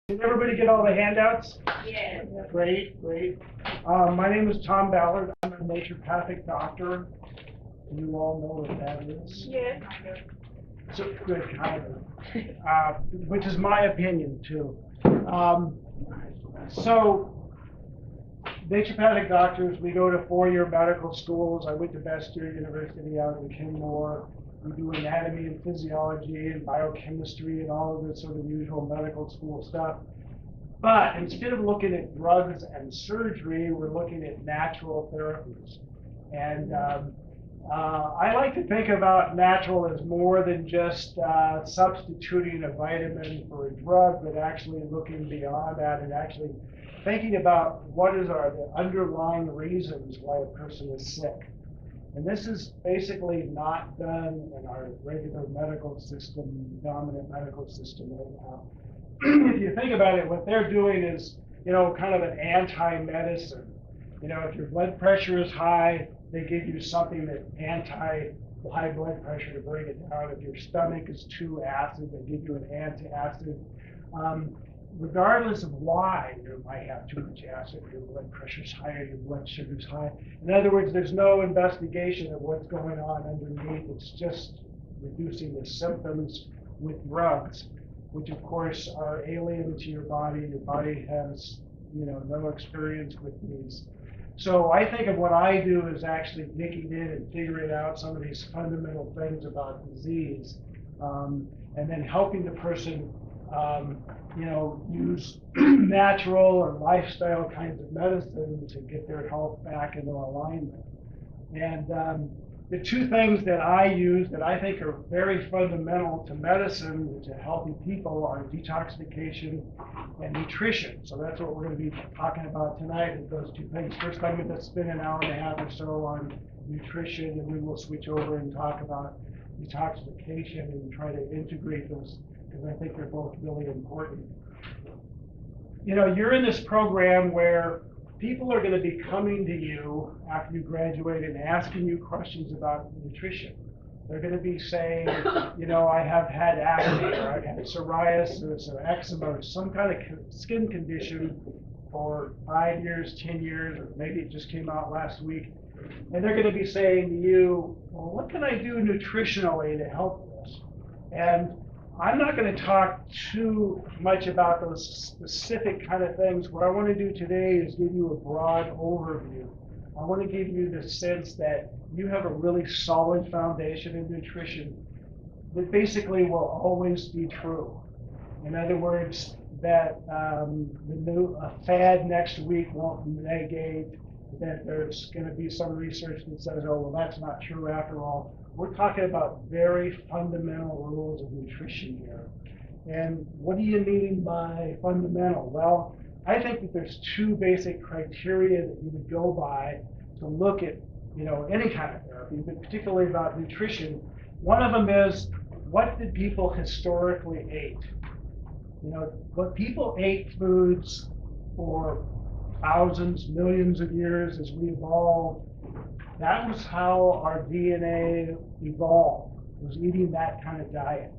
Did everybody get all the handouts? Yeah. Great, great. My name is Tom Ballard. I'm a naturopathic doctor. You all know what that is. Yeah. So good, kind of. Which is my opinion too. So naturopathic doctors, we go to four-year medical schools. I went to Bastyr University out in Kenmore. We do anatomy and physiology and biochemistry and all of this sort of usual medical school stuff. But instead of looking at drugs and surgery, we're looking at natural therapies. And I like to think about natural as more than just substituting a vitamin for a drug, but actually looking beyond that and actually thinking about what are the underlying reasons why a person is sick. And this is basically not done in our regular medical system, dominant medical system right now. If you think about it, what they're doing is, kind of an anti-medicine. If your blood pressure is high, they give you something that anti-high blood pressure to bring it down. If your stomach is too acid, they give you an antacid. Regardless of why you might have too much acid, your blood pressure is high, or your blood sugar is high. In other words, there's no investigation of what's going on underneath. It's just reducing the symptoms with drugs, which of course are alien to your body. Your body has, no experience with these. So I think of what I do as actually digging in and figuring out some of these fundamental things about disease, and then helping the person use natural or lifestyle kinds of medicine to get their health back into alignment. And the two things that I use that I think are very fundamental to medicine, to healthy people, are detoxification and nutrition. So that's what we're going to be talking about tonight, is those two things. First, I'm going to spend an hour and a half or so on nutrition, and then we'll switch over and talk about detoxification and try to integrate those, because I think they're both really important. You're in this program where people are going to be coming to you after you graduate and asking you questions about nutrition. They're going to be saying, I have had acne, or I've had psoriasis, or eczema, or some kind of skin condition for 5 years, 10 years, or maybe it just came out last week. And they're going to be saying to you, well, what can I do nutritionally to help this? And I'm not going to talk too much about those specific kind of things. What I want to do today is give you a broad overview. I want to give you the sense that you have a really solid foundation in nutrition that basically will always be true. In other words, that a fad next week won't negate that there's going to be some research that says, oh, well, that's not true after all. We're talking about very fundamental rules of nutrition here. And what do you mean by fundamental? Well, I think that there's two basic criteria that you would go by to look at, any kind of therapy, but particularly about nutrition. One of them is, what did people historically eat? What people ate foods for thousands, millions of years as we evolved. That was how our DNA evolved, was eating that kind of diet.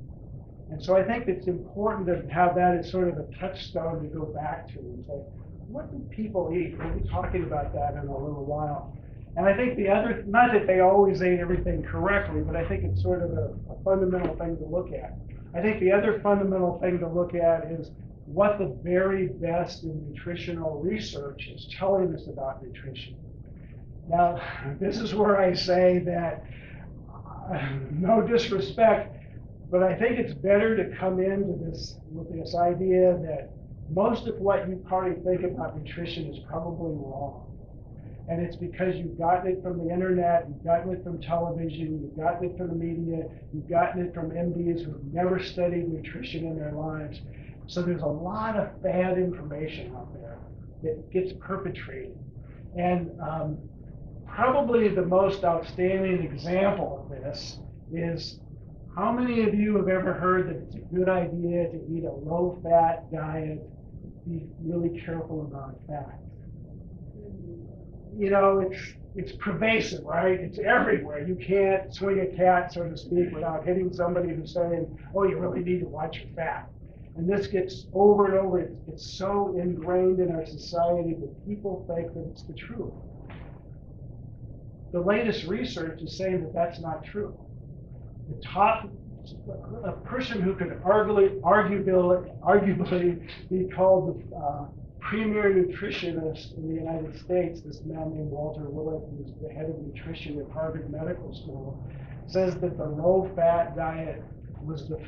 And so I think it's important to have that as sort of a touchstone to go back to and say, what did people eat? We'll be talking about that in a little while. And I think the other, not that they always ate everything correctly, but I think it's sort of a fundamental thing to look at. I think the other fundamental thing to look at is what the very best in nutritional research is telling us about nutrition. Now, this is where I say that, no disrespect, but I think it's better to come into this with this idea that most of what you probably think about nutrition is probably wrong. And it's because you've gotten it from the internet, you've gotten it from television, you've gotten it from the media, you've gotten it from MDs who've never studied nutrition in their lives. So there's a lot of bad information out there that gets perpetrated. And probably the most outstanding example of this is, how many of you have ever heard that it's a good idea to eat a low-fat diet, be really careful about fat? It's pervasive, right? It's everywhere. You can't swing a cat, so to speak, without hitting somebody who's saying, oh, you really need to watch your fat. And this gets over and over. It's so ingrained in our society that people think that it's the truth. The latest research is saying that that's not true. A person who could arguably be called the premier nutritionist in the United States, this man named Walter Willett, who's the head of nutrition at Harvard Medical School, says that the low-fat diet was the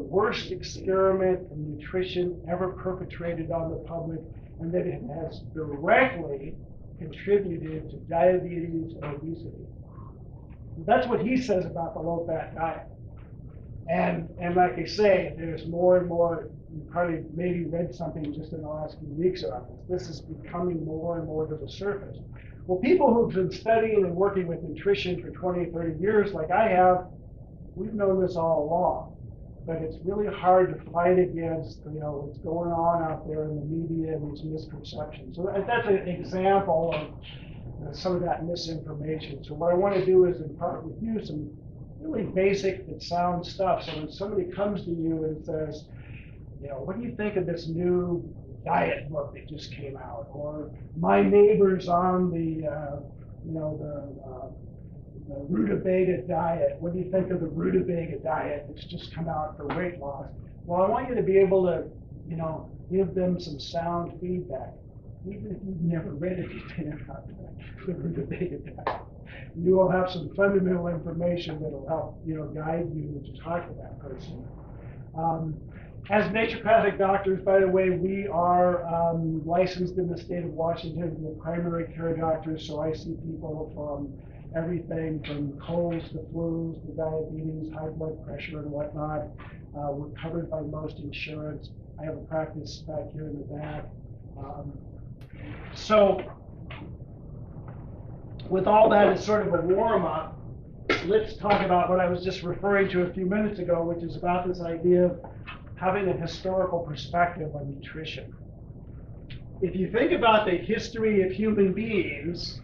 worst experiment in nutrition ever perpetrated on the public, and that it has directly contributed to diabetes and obesity. That's what he says about the low-fat diet. And like I say, there's more and more. You probably maybe read something just in the last few weeks about this. This is becoming more and more to the surface. Well, people who've been studying and working with nutrition for 20, 30 years, like I have, we've known this all along. But it's really hard to fight against, what's going on out there in the media and these misconceptions. So that's an example of some of that misinformation. So what I want to do is impart with you some really basic but sound stuff. So when somebody comes to you and says, what do you think of this new diet book that just came out? Or my neighbor's on the rutabaga diet. What do you think of the rutabaga diet that's just come out for weight loss? Well, I want you to be able to, give them some sound feedback, even if you've never read anything about the rutabaga diet. You will have some fundamental information that will help, guide you to talk to that person. As naturopathic doctors, by the way, we are licensed in the state of Washington. We're primary care doctors, so I see people from everything from colds to flus to diabetes, high blood pressure, and whatnot. We're covered by most insurance. I have a practice back here in the back. So with all that as sort of a warm-up, let's talk about what I was just referring to a few minutes ago, which is about this idea of having a historical perspective on nutrition. If you think about the history of human beings,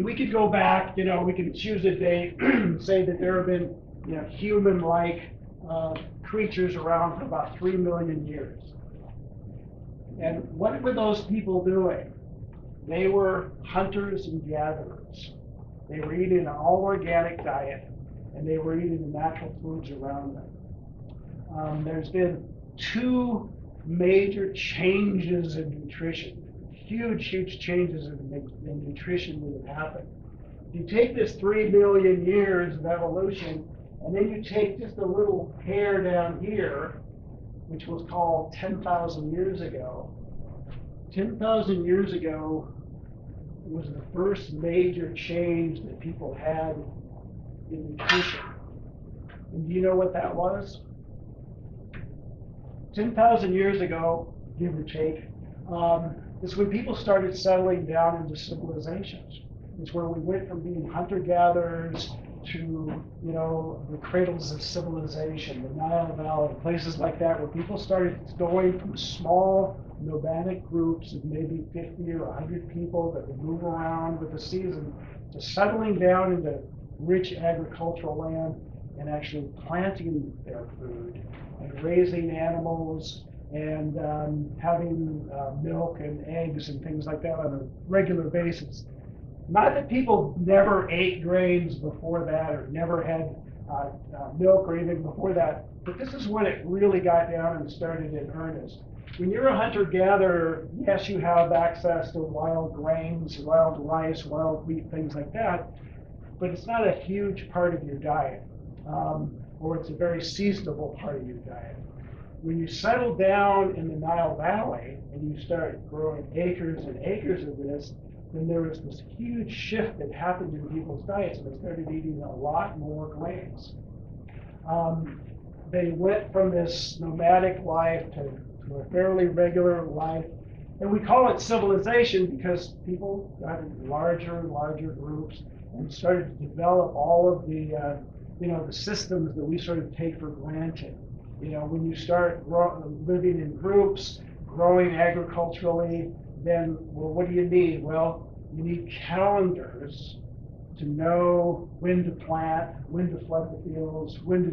we could go back, we can choose a date, say that there have been, human-like creatures around for about 3 million years. And what were those people doing? They were hunters and gatherers. They were eating an all-organic diet, and they were eating the natural foods around them. There's been 2 major changes in nutrition, huge changes in nutrition that have happened. If you take this 3 million years of evolution, and then you take just a little hair down here, which was called 10,000 years ago. 10,000 years ago was the first major change that people had in nutrition. And do you know what that was? 10,000 years ago, give or take, is when people started settling down into civilizations. It's where we went from being hunter-gatherers to, the cradles of civilization, the Nile Valley, places like that, where people started going from small nomadic groups of maybe 50 or 100 people that would move around with the season to settling down into rich agricultural land and actually planting their food and raising animals and having milk and eggs and things like that on a regular basis. Not that people never ate grains before that or never had milk or anything before that, but this is when it really got down and started in earnest. When you're a hunter-gatherer, yes, you have access to wild grains, wild rice, wild wheat, things like that, but it's not a huge part of your diet, or it's a very seasonable part of your diet. When you settle down in the Nile Valley and you start growing acres and acres of this, then there was this huge shift that happened in people's diets, and they started eating a lot more grains. They went from this nomadic life to a fairly regular life, and we call it civilization because people got in larger and larger groups and started to develop all of the the systems that we sort of take for granted. When you start living in groups, growing agriculturally, then, well, what do you need? Well, you need calendars to know when to plant, when to flood the fields, when to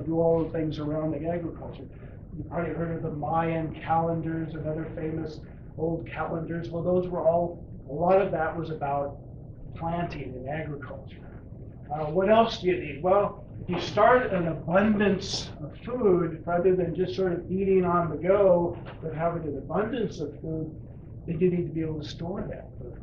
do all the things around the agriculture. you probably heard of the Mayan calendars and other famous old calendars. Well, those were all, a lot of that was about planting and agriculture. What else do you need? Well, if you start an abundance of food, rather than just sort of eating on the go, but having an abundance of food, then you need to be able to store that food.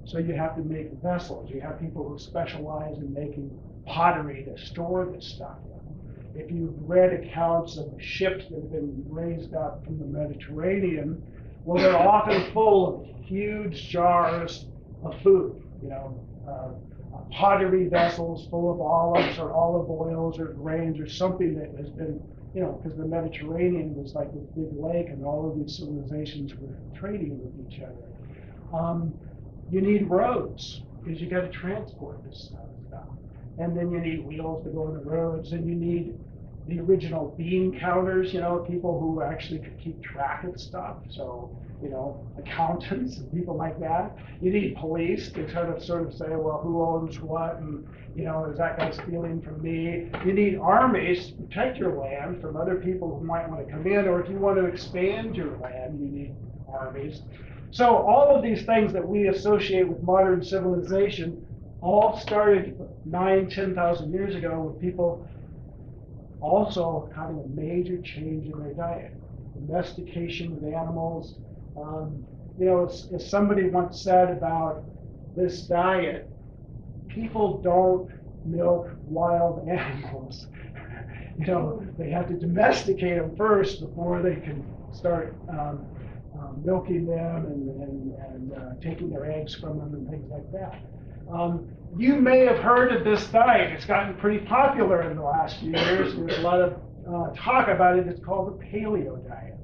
So you have to make vessels. You have people who specialize in making pottery to store this stuff in. If you've read accounts of ships that have been raised up from the Mediterranean, well, they're often full of huge jars of food, pottery vessels full of olives or olive oils or grains or something that has been, because the Mediterranean was like this big lake and all of these civilizations were trading with each other. You need roads because you got to transport this stuff. And then you need wheels to go on the roads, and you need the original bean counters, people who actually could keep track of stuff. So, accountants and people like that. You need police to sort of say, well, who owns what, and is that guy stealing from me? You need armies to protect your land from other people who might want to come in, or if you want to expand your land, you need armies. So all of these things that we associate with modern civilization all started 10,000 years ago with people also having a major change in their diet. Domestication of animals. As somebody once said about this diet, people don't milk wild animals. They have to domesticate them first before they can start milking them and taking their eggs from them and things like that. You may have heard of this diet. It's gotten pretty popular in the last few years. There's a lot of talk about it. It's called the Paleo diet.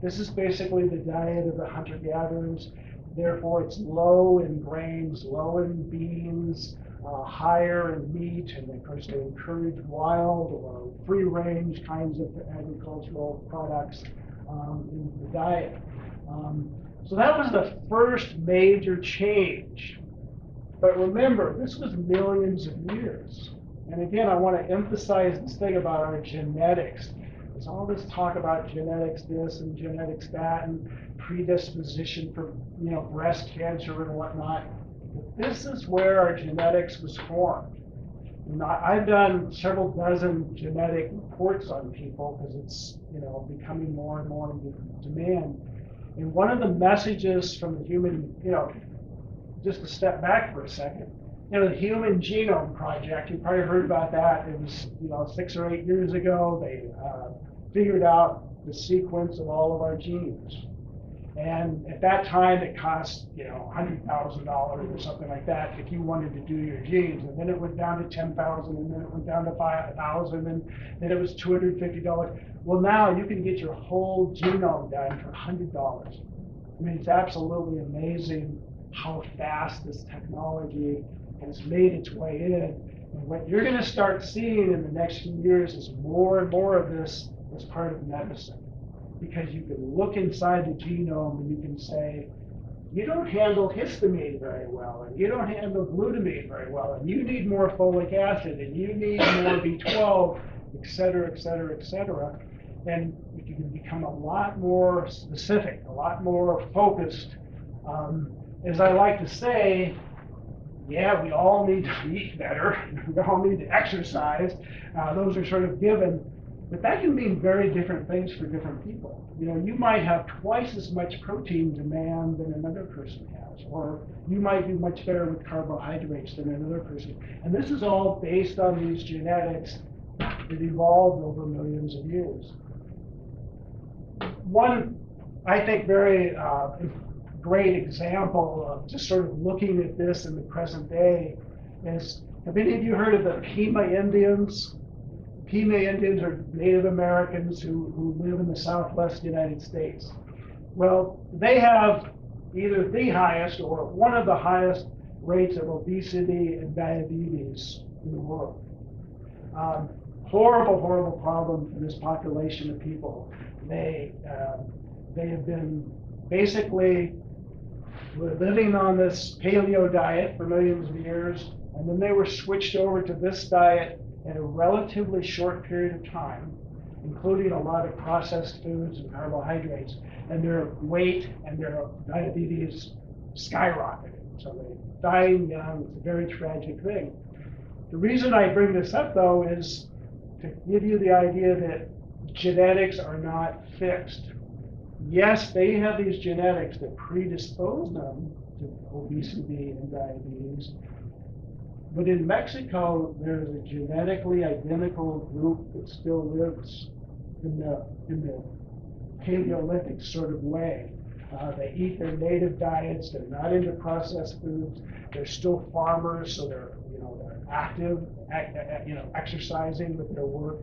This is basically the diet of the hunter-gatherers. Therefore, it's low in grains, low in beans, higher in meat, and of course they encourage wild or free-range kinds of agricultural products in the diet. So that was the first major change. But remember, this was millions of years. And again, I want to emphasize this thing about our genetics. There's all this talk about genetics this and genetics that and predisposition for breast cancer and whatnot. But this is where our genetics was formed. And I've done several dozen genetic reports on people because it's becoming more and more in demand. And one of the messages from the human, just to step back for a second, the Human Genome Project, you probably heard about that. It was, 6 or 8 years ago. They figured out the sequence of all of our genes. And at that time, it cost, $100,000 or something like that if you wanted to do your genes. And then it went down to $10,000, and then it went down to $5,000, and then it was $250. Well, now you can get your whole genome done for $100. I mean, it's absolutely amazing how fast this technology has made its way in. And what you're going to start seeing in the next few years is more and more of this as part of medicine. Because you can look inside the genome and you can say, you don't handle histamine very well, and you don't handle glutamine very well, and you need more folic acid, and you need more B12, et cetera, et cetera, et cetera. And you can become a lot more specific, a lot more focused. As I like to say, yeah, we all need to eat better. We all need to exercise. Those are sort of given. But that can mean very different things for different people. You might have twice as much protein demand than another person has, or you might do much better with carbohydrates than another person. And this is all based on these genetics that evolved over millions of years. One, I think, very great example of just sort of looking at this in the present day is, have any of you heard of the Pima Indians? Pima Indians are Native Americans who live in the southwest United States. Well, they have either the highest or one of the highest rates of obesity and diabetes in the world. Horrible, horrible problem for this population of people. They have been basically living on this paleo diet for millions of years, and then they were switched over to this diet in a relatively short period of time. including a lot of processed foods and carbohydrates, and their weight and their diabetes skyrocketed. So they're dying young. It's a very tragic thing. The reason I bring this up, though, is to give you the idea that genetics are not fixed. Yes, they have these genetics that predispose them to obesity and diabetes, but in Mexico, there's a genetically identical group that still lives in the Paleolithic sort of way. They eat their native diets. They're not into processed foods. They're still farmers, so they're active, exercising with their work.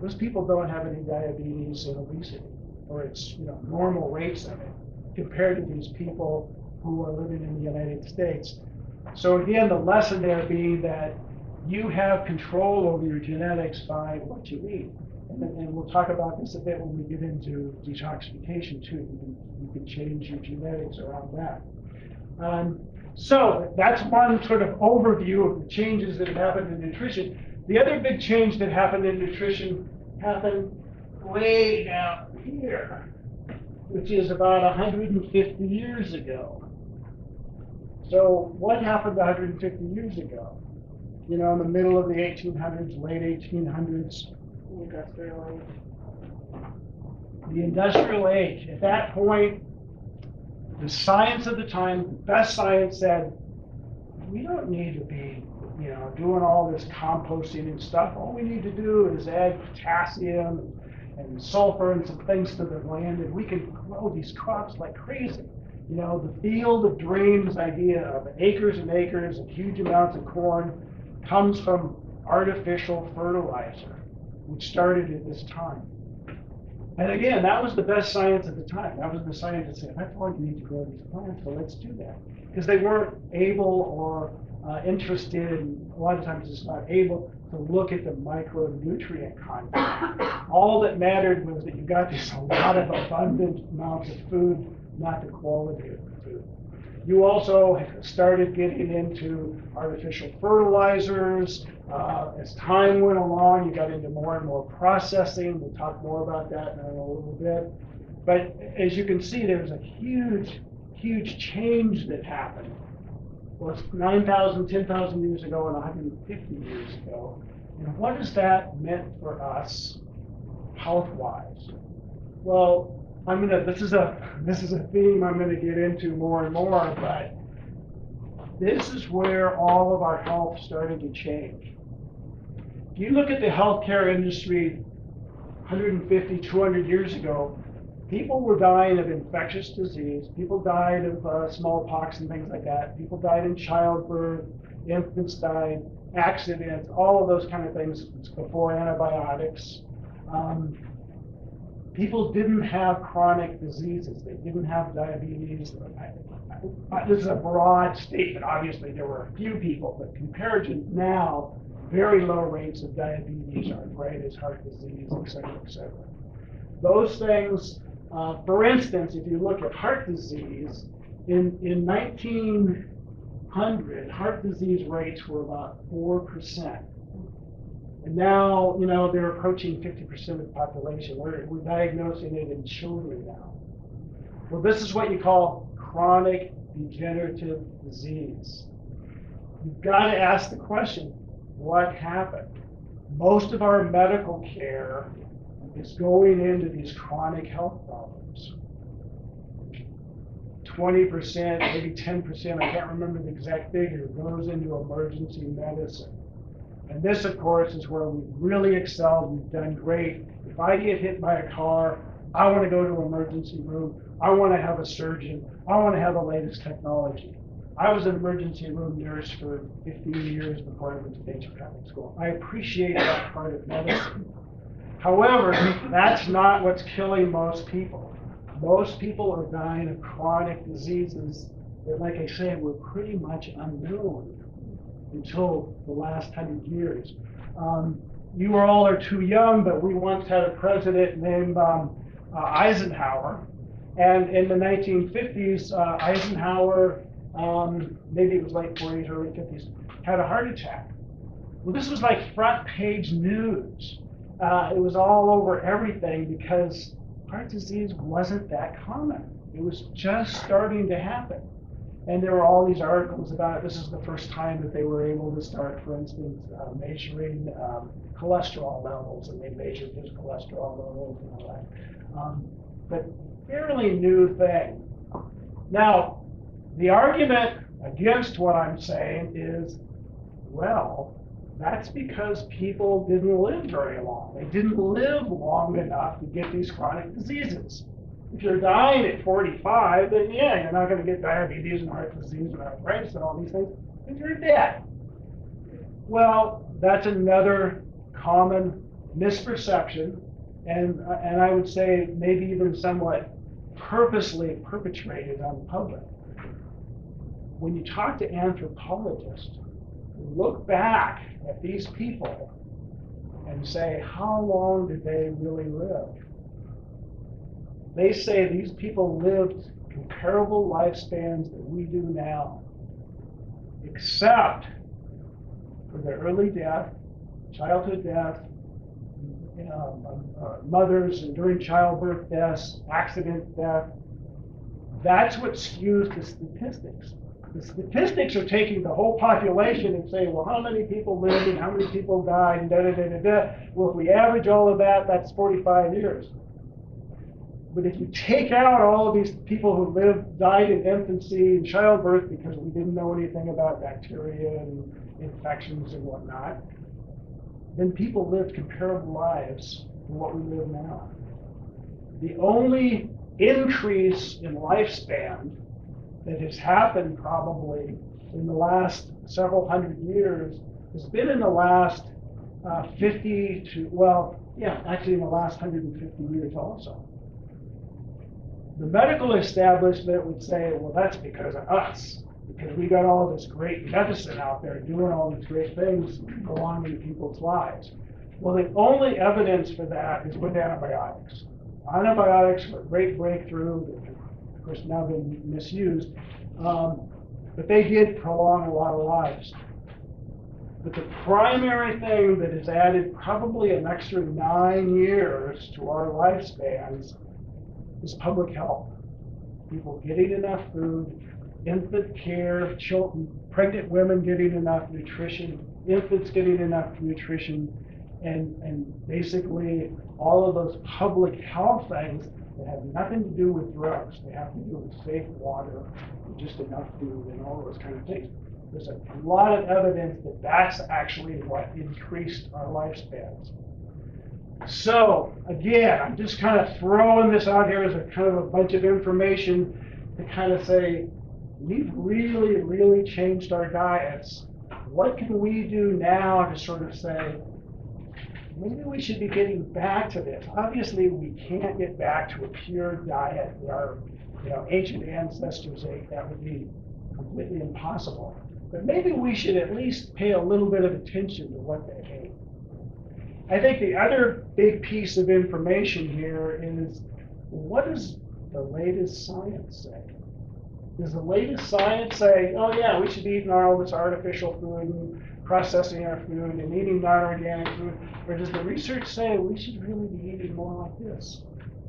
Those people don't have any diabetes and obesity, or it's normal rates of it compared to these people who are living in the United States. So again, the lesson there being that you have control over your genetics by what you eat. And we'll talk about this a bit when we get into detoxification too. You can change your genetics around that. So that's one sort of overview of the changes that have happened in nutrition. The other big change that happened in nutrition happened way down here, which is about 150 years ago. So what happened 150 years ago? In the middle of the 1800s, late 1800s, Industrial age. the industrial age. At that point, the science of the time, the best science said, we don't need to be, doing all this composting and stuff. All we need to do is add potassium and sulfur and some things to the land, and we can grow these crops like crazy. The field of dreams idea of acres and acres and huge amounts of corn comes from artificial fertilizer, which started at this time. And again, that was the best science at the time. That was the science that said, that's all you need to grow these plants, so let's do that. Because they weren't able or interested, and a lot of times just not able to look at the micronutrient content. All that mattered was that you got this a lot of abundant amounts of food, not the quality of the food. You also started getting into artificial fertilizers. As time went along, you got into more and more processing. We'll talk more about that in a little bit. But as you can see, there's a huge, huge change that happened. Well, it's 9,000, 10,000 years ago and 150 years ago. And what has that meant for us health-wise? Well, this is a theme I'm going to get into more and more, but this is where all of our health started to change. If you look at the healthcare industry 150, 200 years ago, people were dying of infectious disease. People died of smallpox and things like that. People died in childbirth. Infants died, accidents, all of those kind of things before antibiotics. People didn't have chronic diseases. They didn't have diabetes. This is a broad statement. Obviously, there were a few people, but compared to now, very low rates of diabetes, arthritis, heart disease, et cetera, et cetera. Those things, for instance, if you look at heart disease, in 1900, heart disease rates were about 4%. And now, they're approaching 50% of the population. We're diagnosing it in children now. Well, this is what you call chronic degenerative disease. You've got to ask the question, what happened? Most of our medical care is going into these chronic health problems. 20%, maybe 10%, I can't remember the exact figure, goes into emergency medicine. And this, of course, is where we've really excelled. We've done great. If I get hit by a car, I want to go to an emergency room. I want to have a surgeon. I want to have the latest technology. I was an emergency room nurse for 15 years before I went to naturopathic school. I appreciate that part of medicine. However, that's not what's killing most people. Most people are dying of chronic diseases that, like I said, were pretty much unknown until the last 100 years. You all are too young, but we once had a president named Eisenhower. And in the 1950s, Eisenhower, maybe it was late 40s, early 50s, had a heart attack. Well, this was like front page news. It was all over everything because heart disease wasn't that common. It was just starting to happen. And there were all these articles about it. This is the first time that they were able to start, for instance, measuring cholesterol levels, and they measured his cholesterol levels and all that. But fairly new thing. Now, the argument against what I'm saying is, well, that's because people didn't live very long. They didn't live long enough to get these chronic diseases. If you're dying at 45, then yeah, you're not going to get diabetes and heart disease and arthritis and all these things, because you're dead. Well, that's another common misperception, and I would say maybe even somewhat purposely perpetrated on the public. When you talk to anthropologists, look back at these people and say, how long did they really live? They say these people lived comparable lifespans that we do now, except for their early death, childhood death, mothers and during childbirth deaths, accident death. That's what skews the statistics. The statistics are taking the whole population and saying, well, how many people lived and how many people died, and da-da-da-da-da. Well, if we average all of that, that's 45 years. But if you take out all of these people who died in infancy and childbirth because we didn't know anything about bacteria and infections and whatnot, then people lived comparable lives to what we live now. The only increase in lifespan that has happened probably in the last several hundred years has been in the last 50 to, well, yeah, actually in the last 150 years also. The medical establishment would say, well, that's because of us, because we got all this great medicine out there doing all these great things prolonging people's lives. Well, the only evidence for that is with antibiotics. Antibiotics were a great breakthrough, that of course now been misused, but they did prolong a lot of lives. But the primary thing that has added probably an extra 9 years to our lifespans is public health. People getting enough food, infant care, children, pregnant women getting enough nutrition, infants getting enough nutrition, and basically all of those public health things that have nothing to do with drugs. They have to do with safe water, and just enough food, and all those kind of things. There's a lot of evidence that that's actually what increased our lifespans. So, again, I'm just kind of throwing this out here as a kind of a bunch of information to kind of say, we've really, really changed our diets. What can we do now to sort of say, maybe we should be getting back to this? Obviously, we can't get back to a pure diet that our ancient ancestors ate. That would be completely impossible. But maybe we should at least pay a little bit of attention to what they ate. I think the other big piece of information here is, what does the latest science say? Does the latest science say, oh yeah, we should be eating all this artificial food and processing our food and eating non-organic food? Or does the research say we should really be eating more like this?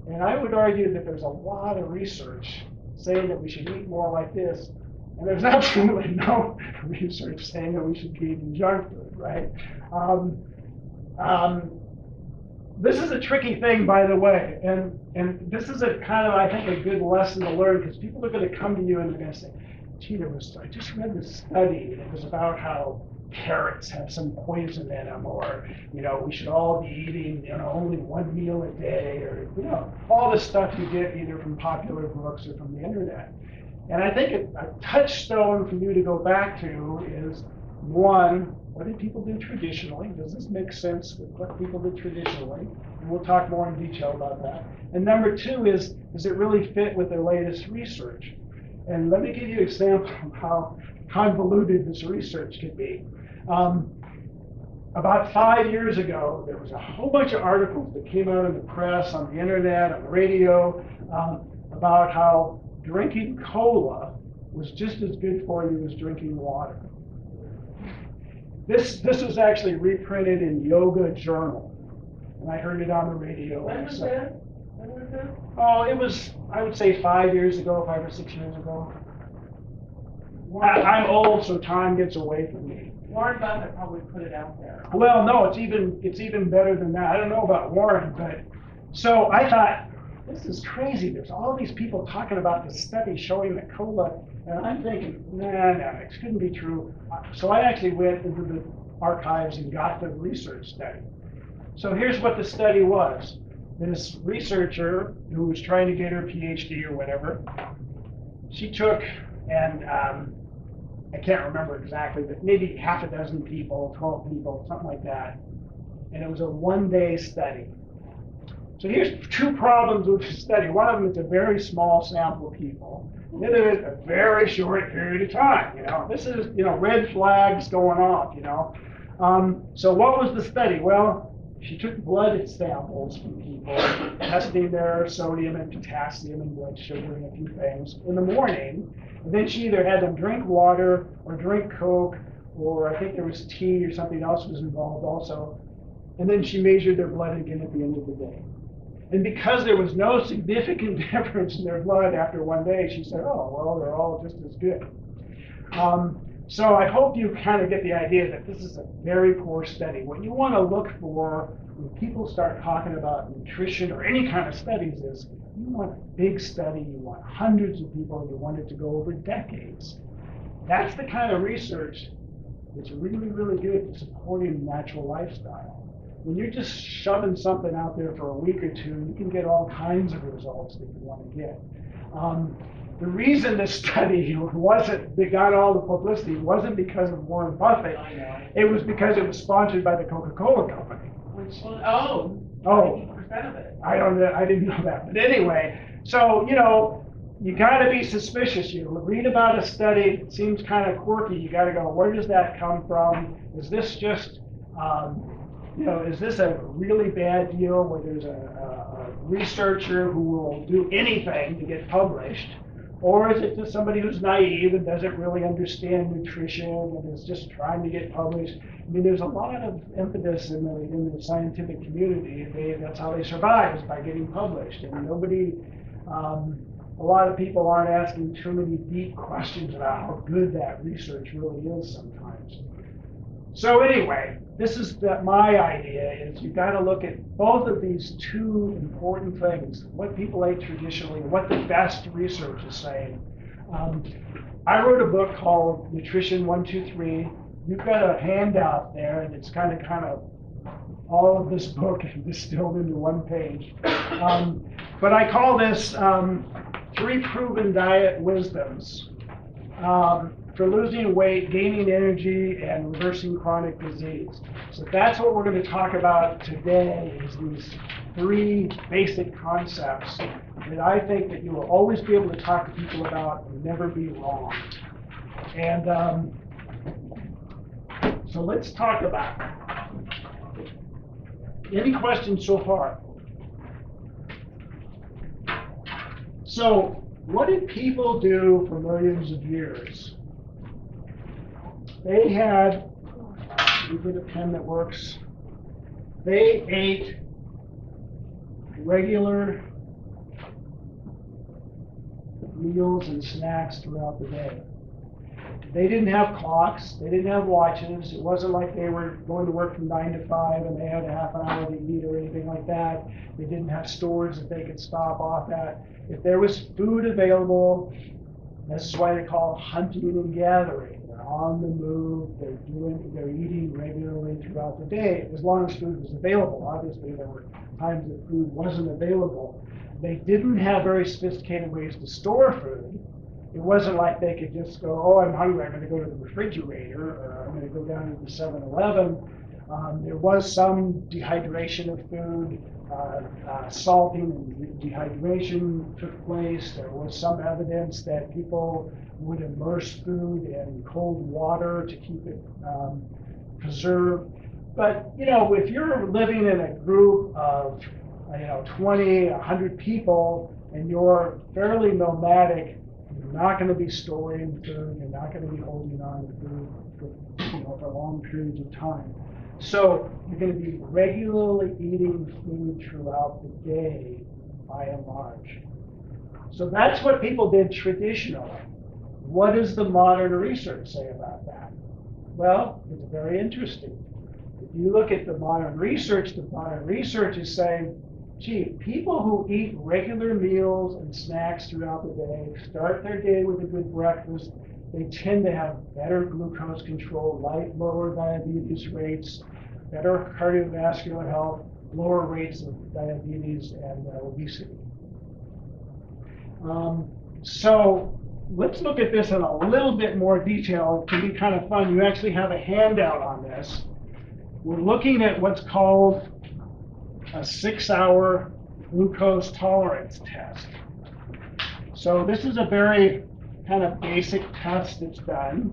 And I would argue that there's a lot of research saying that we should eat more like this, and there's absolutely no research saying that we should be eating junk food, right? This is a tricky thing, by the way, and this is a kind of, I think, a good lesson to learn, because people are going to come to you and they're going to say, gee, I just read this study, and it was about how carrots have some poison in them, or, we should all be eating, only one meal a day, or, all the stuff you get either from popular books or from the internet. And I think a touchstone for you to go back to is, one, what did people do traditionally? Does this make sense with what people did traditionally? And we'll talk more in detail about that. And number two is, does it really fit with the latest research? And let me give you an example of how convoluted this research could be. About 5 years ago, there was a whole bunch of articles that came out in the press, on the internet, on the radio, about how drinking cola was just as good for you as drinking water. This was actually reprinted in Yoga Journal. and I heard it on the radio. When was So- that? When was that? Oh, it was, I would say 5 years ago, 5 or 6 years ago. I'm old, so time gets away from me. Warren Buffett probably put it out there. Well, no, it's even better than that. I don't know about Warren, but so I thought, this is crazy. There's all these people talking about this study showing that cola, and I'm thinking, nah, it couldn't be true. So I actually went into the archives and got the research study. So here's what the study was. This researcher who was trying to get her PhD or whatever, she took and I can't remember exactly, but maybe half a dozen people, 12 people, something like that. And it was a one-day study. So here's two problems with the study. One of them is a very small sample of people. The other is a very short period of time. This is, red flags going off, So what was the study? Well, she took blood samples from people, testing their sodium and potassium and blood sugar and a few things in the morning. And then she either had them drink water or drink Coke, or I think there was tea or something else was involved also. And then she measured their blood again at the end of the day. And because there was no significant difference in their blood after one day, she said, oh, well, they're all just as good. So I hope you kind of get the idea that this is a very poor study. What you want to look for when people start talking about nutrition or any kind of studies is you want a big study, you want hundreds of people, you want it to go over decades. That's the kind of research that's really, really good at supporting natural lifestyle. When you're just shoving something out there for a week or two, you can get all kinds of results that you want to get. The reason this study got all the publicity wasn't because of Warren Buffett. It was because it was sponsored by the Coca-Cola Company. Which one? Oh. 90% of it. I didn't know that. But anyway, so, you got to be suspicious. You read about a study, it seems kind of quirky. You got to go, where does that come from? Is this just, is this a really bad deal where there's a researcher who will do anything to get published? Or is it just somebody who's naive and doesn't really understand nutrition and is just trying to get published? I mean, there's a lot of impetus in the scientific community. That's how they survive, is by getting published. And a lot of people aren't asking too many deep questions about how good that research really is sometimes. So anyway, this is my idea is you've got to look at both of these two important things, what people ate traditionally, and what the best research is saying. I wrote a book called Nutrition-1-2-3. You've got a handout there, and it's kind of all of this book distilled into one page. But I call this 3 Proven Diet Wisdoms for losing weight, gaining energy, and reversing chronic disease. So that's what we're going to talk about today, is these 3 basic concepts that I think that you will always be able to talk to people about and never be wrong. And so let's talk about it. Any questions so far? So what did people do for millions of years? They had, we get a pen that works, they ate regular meals and snacks throughout the day. They didn't have clocks, they didn't have watches. It wasn't like they were going to work from 9 to 5 and they had a half an hour to eat or anything like that. They didn't have stores that they could stop off at. If there was food available, this is why they call it hunting and gathering. They're on the move, they're eating regularly throughout the day, as long as food was available. Obviously, there were times that food wasn't available. They didn't have very sophisticated ways to store food. It wasn't like they could just go, oh, I'm hungry, I'm going to go to the refrigerator, or I'm going to go down to the 7-Eleven. There was some dehydration of food, salting and dehydration took place. There was some evidence that people would immerse food in cold water to keep it preserved. But, if you're living in a group of, 20, 100 people, and you're fairly nomadic, you're not going to be storing food, you're not going to be holding on to food for long periods of time. So you're going to be regularly eating food throughout the day, by and large. So that's what people did traditionally. What does the modern research say about that? Well, it's very interesting. If you look at the modern research is saying, gee, people who eat regular meals and snacks throughout the day, start their day with a good breakfast, they tend to have better glucose control, lower diabetes rates, better cardiovascular health, lower rates of diabetes and obesity. So let's look at this in a little bit more detail. It can be kind of fun. You actually have a handout on this. We're looking at what's called a 6-hour glucose tolerance test. So this is a very kind of basic test that's done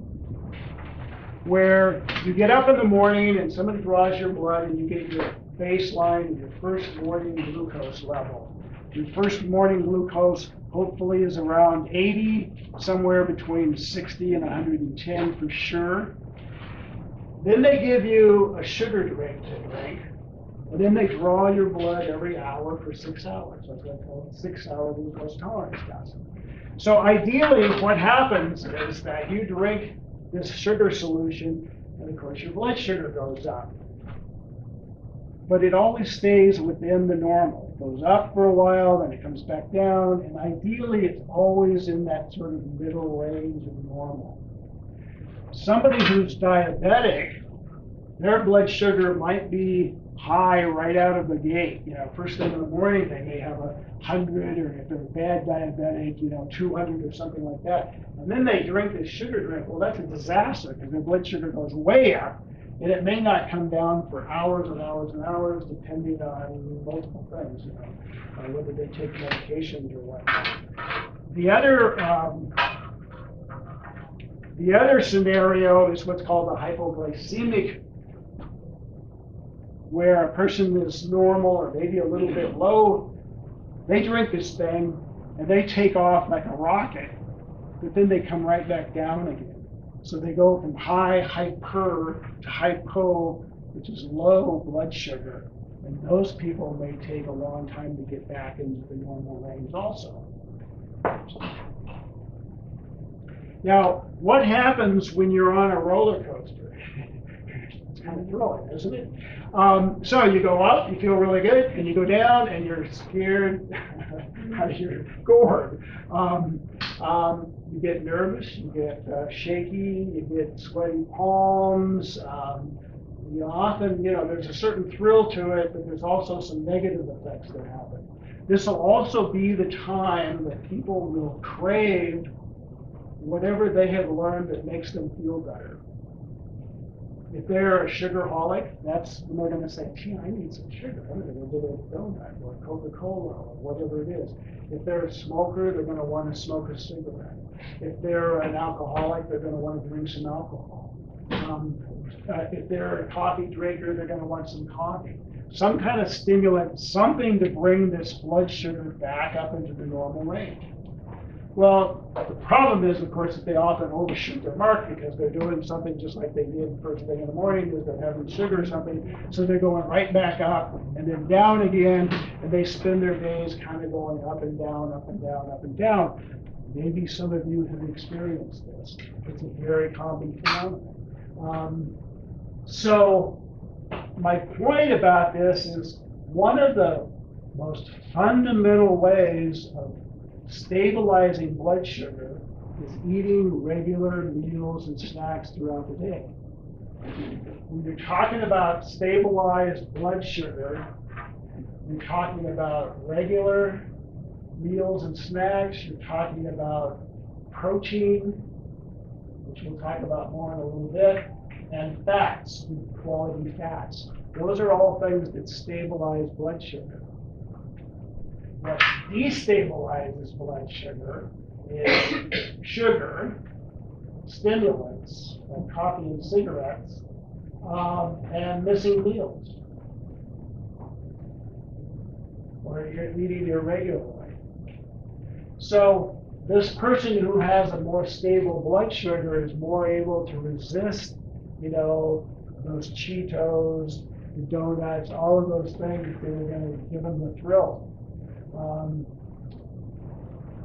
where you get up in the morning and somebody draws your blood and you get your baseline, your first morning glucose level. Your first morning glucose hopefully is around 80, somewhere between 60 and 110 for sure. Then they give you a sugar drink to drink, and then they draw your blood every hour for 6 hours. That's what I call a 6-hour glucose tolerance test. So ideally, what happens is that you drink this sugar solution, and of course your blood sugar goes up. But it always stays within the normal. It goes up for a while, then it comes back down, and ideally it's always in that sort of middle range of normal. Somebody who's diabetic, their blood sugar might be high right out of the gate. First thing in the morning they may have 100, or if they're bad diabetic, 200 or something like that. And then they drink this sugar drink. Well, that's a disaster because their blood sugar goes way up. And it may not come down for hours and hours and hours, depending on multiple things, whether they take medications or whatnot. The other scenario is what's called a hypoglycemic, where a person is normal or maybe a little bit low. They drink this thing and they take off like a rocket, but then they come right back down again. So they go from high, hyper, to hypo, which is low blood sugar. And those people may take a long time to get back into the normal range also. Now, what happens when you're on a roller coaster? It's kind of thrilling, isn't it? So you go up, you feel really good, and you go down, and you're scared, you're gored. You get nervous, you get shaky, you get sweaty palms. Often, there's a certain thrill to it, but there's also some negative effects that happen. This will also be the time that people will crave whatever they have learned that makes them feel better. If they're a sugarholic, that's when they're going to say, gee, I need some sugar. I'm going to go get a donut or Coca-Cola or whatever it is. If they're a smoker, they're going to want to smoke a cigarette. If they're an alcoholic, they're going to want to drink some alcohol. If they're a coffee drinker, they're going to want some coffee. Some kind of stimulant, something to bring this blood sugar back up into the normal range. Well, the problem is, of course, that they often overshoot their mark because they're doing something just like they did first thing in the morning, is they're having sugar or something, so they're going right back up and then down again, and they spend their days kind of going up and down, up and down, up and down. Maybe some of you have experienced this. It's a very common phenomenon. So my point about this is one of the most fundamental ways of stabilizing blood sugar is eating regular meals and snacks throughout the day. When you're talking about stabilized blood sugar, you're talking about regular meals and snacks, you're talking about protein, which we'll talk about more in a little bit, and fats, quality fats. Those are all things that stabilize blood sugar. What destabilizes blood sugar is sugar, stimulants, like coffee and cigarettes, and missing meals, or you're eating irregularly. So this person who has a more stable blood sugar is more able to resist, those Cheetos, the donuts, all of those things, they were going to give them the thrill.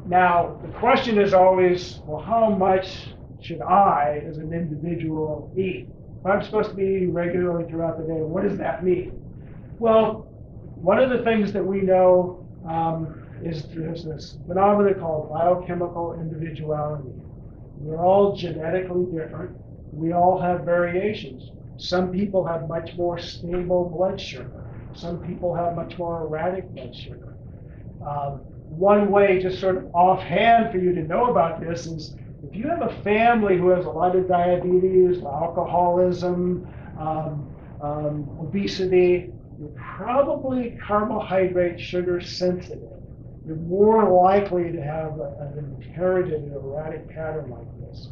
Now, the question is always, well, how much should I, as an individual, eat? If I'm supposed to be eating regularly throughout the day, what does that mean? Well, one of the things that we know is there's this phenomenon called biochemical individuality. We're all genetically different. We all have variations. Some people have much more stable blood sugar. Some people have much more erratic blood sugar. One way, just sort of offhand for you to know about this is if you have a family who has a lot of diabetes, alcoholism, obesity, you're probably carbohydrate sugar sensitive. You're more likely to have an inherited erratic pattern like this.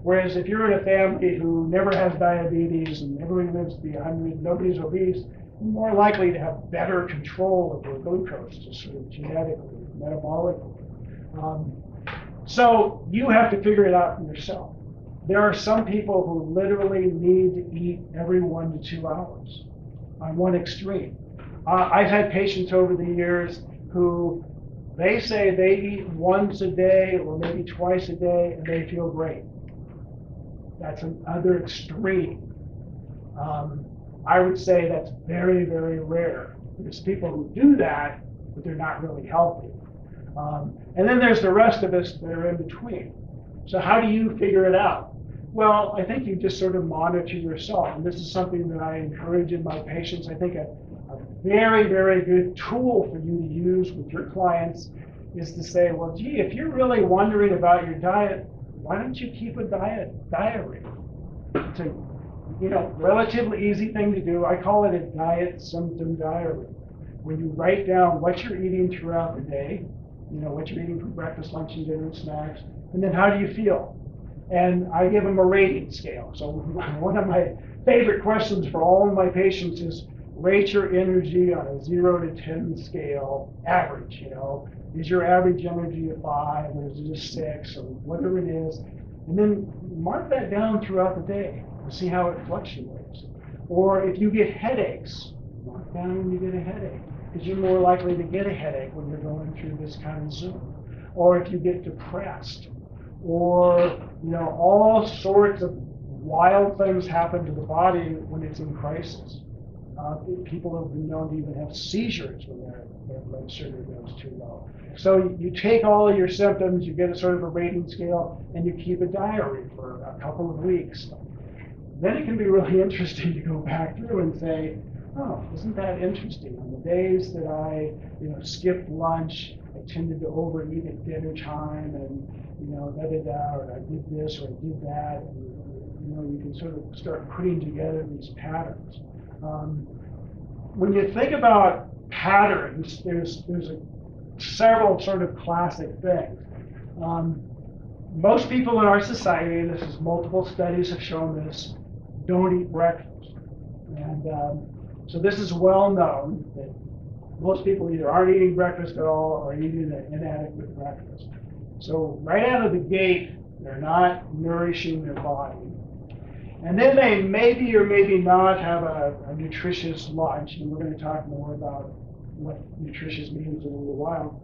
Whereas if you're in a family who never has diabetes and everybody lives to be 100, nobody's obese, you're more likely to have better control of your glucose, just sort of genetically, metabolically. So you have to figure it out for yourself. There are some people who literally need to eat every 1 to 2 hours on one extreme. I've had patients over the years who they say they eat once a day or maybe twice a day and they feel great. That's another extreme. I would say that's very, very rare. There's people who do that, but they're not really healthy. And then there's the rest of us that are in between. So how do you figure it out? Well, I think you just sort of monitor yourself. And this is something that I encourage in my patients. I think a very, very good tool for you to use with your clients is to say, well, gee, if you're really wondering about your diet, why don't you keep a diary? It's a relatively easy thing to do. I call it a diet symptom diary, where you write down what you're eating throughout the day, what you're eating for breakfast, lunch, and dinner, and snacks, and then how do you feel? And I give them a rating scale. So one of my favorite questions for all of my patients is rate your energy on a 0 to 10 scale, average, Is your average energy a 5 or is it a 6 or whatever it is? And then mark that down throughout the day and see how it fluctuates. Or if you get headaches, mark down when you get a headache, because you're more likely to get a headache when you're going through this kind of Zoom. Or if you get depressed, or all sorts of wild things happen to the body when it's in crisis. People have been known to even have seizures when their blood sugar goes too low. So you take all of your symptoms, you get a sort of a rating scale, and you keep a diary for a couple of weeks. Then it can be really interesting to go back through and say, oh, isn't that interesting? On the days that I skipped lunch, I tended to overeat at dinner time, and or I did this or I did that. And, you can sort of start putting together these patterns. When you think about patterns, there's several sort of classic things. Most people in our society, and this is multiple studies have shown this, don't eat breakfast. And so this is well known that most people either aren't eating breakfast at all or eating an inadequate breakfast. So right out of the gate, they're not nourishing their body. And then they maybe or maybe not have a nutritious lunch, and we're going to talk more about what nutritious means in a little while.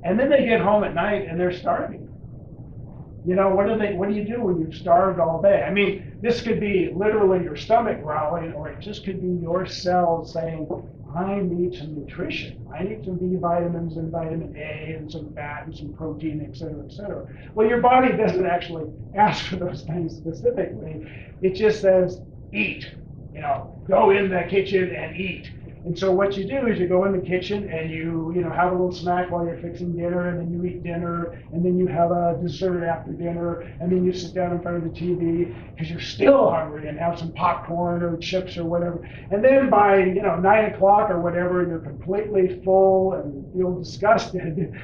And then they get home at night and they're starving. What do you do when you've starved all day? I mean, this could be literally your stomach growling, or it just could be your cells saying, I need some nutrition. I need some B vitamins and vitamin A and some fat and some protein, et cetera, et cetera. Well, your body doesn't actually ask for those things specifically. It just says, eat. Go in the kitchen and eat. And so what you do is you go in the kitchen and you have a little snack while you're fixing dinner, and then you eat dinner, and then you have a dessert after dinner, and then you sit down in front of the TV because you're still hungry and have some popcorn or chips or whatever. And then by 9 o'clock or whatever, you're completely full and feel disgusted,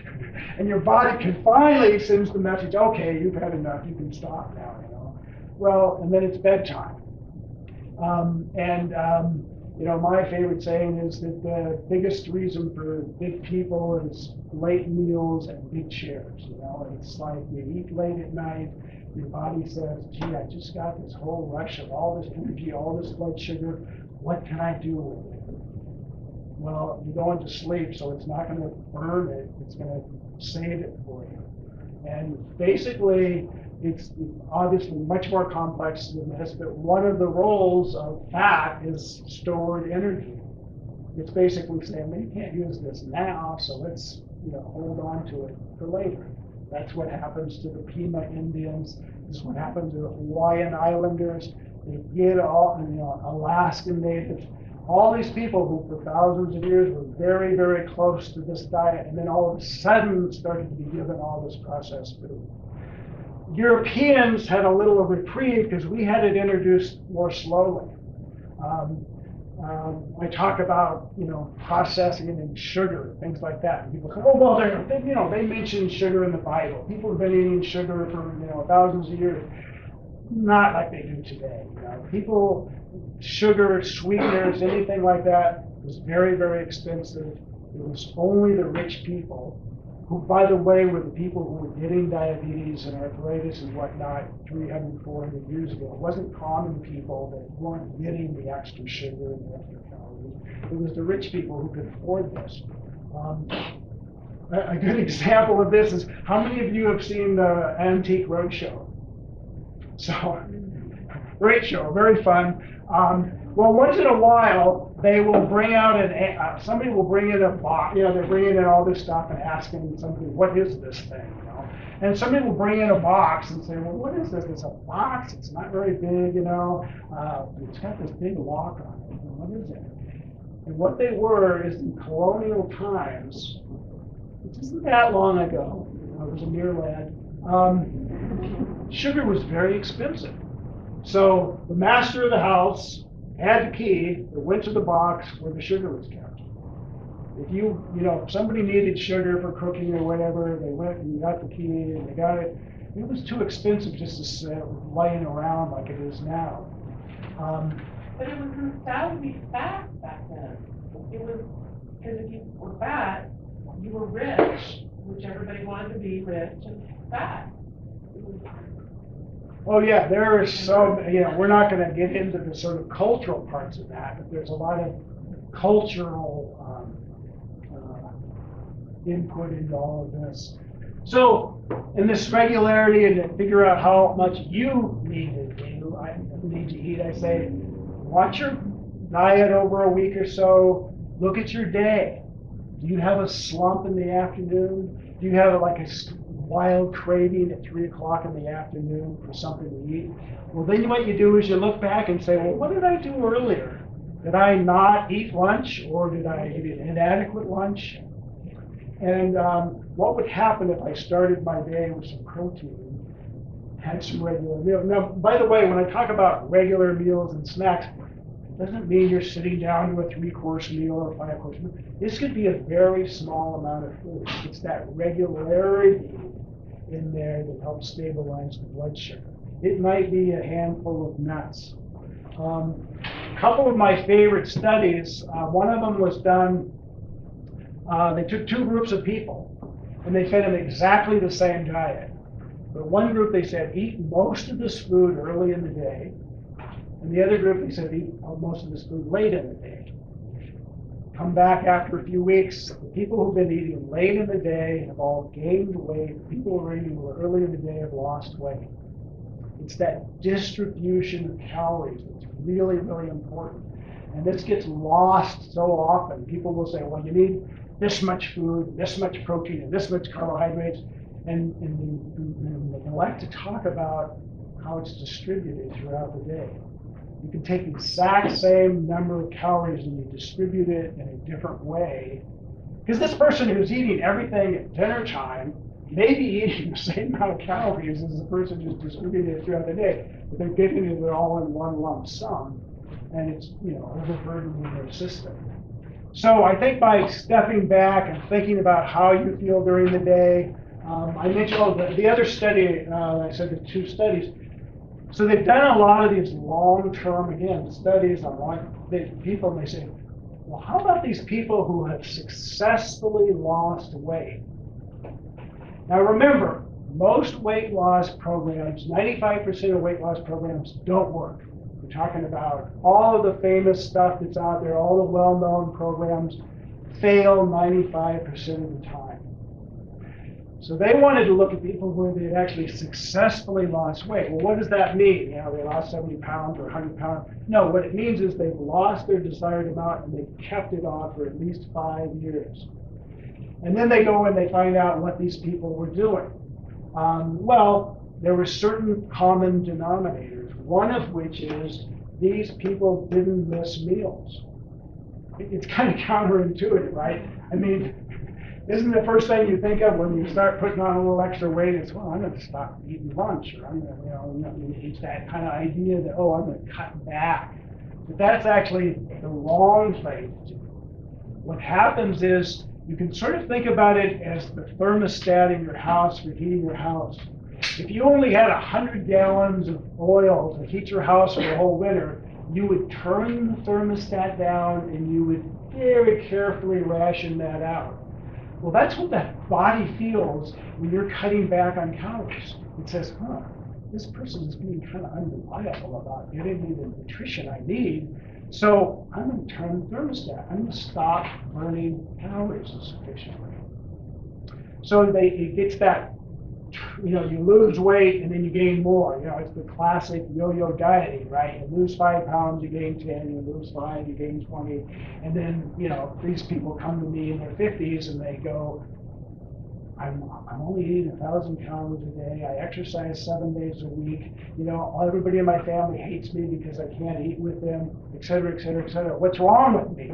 and your body can finally sends the message, okay, you've had enough, you can stop now. Well, and then it's bedtime. You know, my favorite saying is that the biggest reason for big people is late meals and big chairs. You know, it's like you eat late at night, your body says, gee, I just got this whole rush of all this energy, all this blood sugar. What can I do with it? Well, you go into sleep, so it's not going to burn it. It's going to save it for you. And basically, it's obviously much more complex than this, but one of the roles of fat is stored energy. It's basically saying, well, you can't use this now, so let's hold on to it for later. That's what happens to the Pima Indians. This is what happens to the Hawaiian Islanders. They get all, Alaskan natives. All these people who for thousands of years were very, very close to this diet, and then all of a sudden started to be given all this processed food. Europeans had a little reprieve because we had it introduced more slowly. I talk about processing and sugar, things like that. And people say, oh well, they mention sugar in the Bible. People have been eating sugar for thousands of years, not like they do today. People, sugar, sweeteners, anything like that was very, very expensive. It was only the rich people, who, by the way, were the people who were getting diabetes and arthritis and whatnot 300, 400 years ago. It wasn't common people that weren't getting the extra sugar and the extra calories. It was the rich people who could afford this. A good example of this is, how many of you have seen the Antique Roadshow? So, great show, very fun. Well, once in a while, they will bring out somebody will bring in a box. They're bringing in all this stuff and asking somebody, what is this thing? And somebody will bring in a box and say, well, what is this? It's a box. It's not very big, It's got this big lock on it. What is it? And what they were is, in colonial times, which isn't that long ago, I was a mere lad, sugar was very expensive. So the master of the house had the key that went to the box where the sugar was kept. If somebody needed sugar for cooking or whatever, they went and got the key and they got it. It was too expensive just to sit laying around like it is now. But it was nostalgia to be fat back then. It was, because if you were fat, you were rich, which everybody wanted to be rich and fat. Oh yeah, there is we're not going to get into the sort of cultural parts of that, but there's a lot of cultural input into all of this. So, in this regularity and to figure out how much you need to eat, I say, watch your diet over a week or so, look at your day. Do you have a slump in the afternoon? Do you have a wild craving at 3 o'clock in the afternoon for something to eat? Well, then what you do is you look back and say, well, what did I do earlier? Did I not eat lunch, or did I eat an inadequate lunch? And what would happen if I started my day with some protein, had some regular meals? Now, by the way, when I talk about regular meals and snacks, it doesn't mean you're sitting down to a 3-course meal or a 5-course meal. This could be a very small amount of food. It's that regularity in there that helps stabilize the blood sugar. It might be a handful of nuts. A couple of my favorite studies, one of them was done, they took 2 groups of people and they fed them exactly the same diet. But one group they said, eat most of this food early in the day, and the other group they said, eat most of this food late in the day. Come back after a few weeks, the people who've been eating late in the day have all gained weight. The people who are eating early in the day have lost weight. It's that distribution of calories that's really, really important. And this gets lost so often. People will say, well, you need this much food, this much protein, and this much carbohydrates. And they like to talk about how it's distributed throughout the day. You can take the exact same number of calories and you distribute it in a different way. Because this person who's eating everything at dinner time may be eating the same amount of calories as the person who's distributing it throughout the day, but they're getting it all in one lump sum, and it's overburdening their system. So I think by stepping back and thinking about how you feel during the day, I mentioned the other study, I said the 2 studies, So they've done a lot of these long-term, again, studies on people, and they say, well, how about these people who have successfully lost weight? Now remember, most weight loss programs, 95% of weight loss programs don't work. We're talking about all of the famous stuff that's out there, all the well-known programs fail 95% of the time. So they wanted to look at people where they had actually successfully lost weight. Well, what does that mean? You know, they lost 70 pounds or 100 pounds. No, what it means is they've lost their desired amount and they've kept it off for at least 5 years. And then they go and they find out what these people were doing. Well, there were certain common denominators, one of which is these people didn't miss meals. It's kind of counterintuitive, right? I mean, isn't the first thing you think of when you start putting on a little extra weight is, well, I'm going to stop eating lunch, or I'm going to, it's that kind of idea that, oh, I'm going to cut back. But that's actually the wrong thing to do. What happens is you can sort of think about it as the thermostat in your house for heating your house. If you only had 100 gallons of oil to heat your house for the whole winter, you would turn the thermostat down and you would very carefully ration that out. Well, that's what that body feels when you're cutting back on calories. It says, this person is being kind of unreliable about getting me the nutrition I need, so I'm going to turn the thermostat. I'm going to stop burning calories sufficiently. So it gets that, you lose weight and then you gain more. It's the classic yo-yo dieting, right? You lose 5 pounds, you gain 10, you lose 5, you gain 20. And then, these people come to me in their 50s and they go, I'm only eating 1,000 calories a day. I exercise 7 days a week. Everybody in my family hates me because I can't eat with them, et cetera, et cetera, et cetera. What's wrong with me?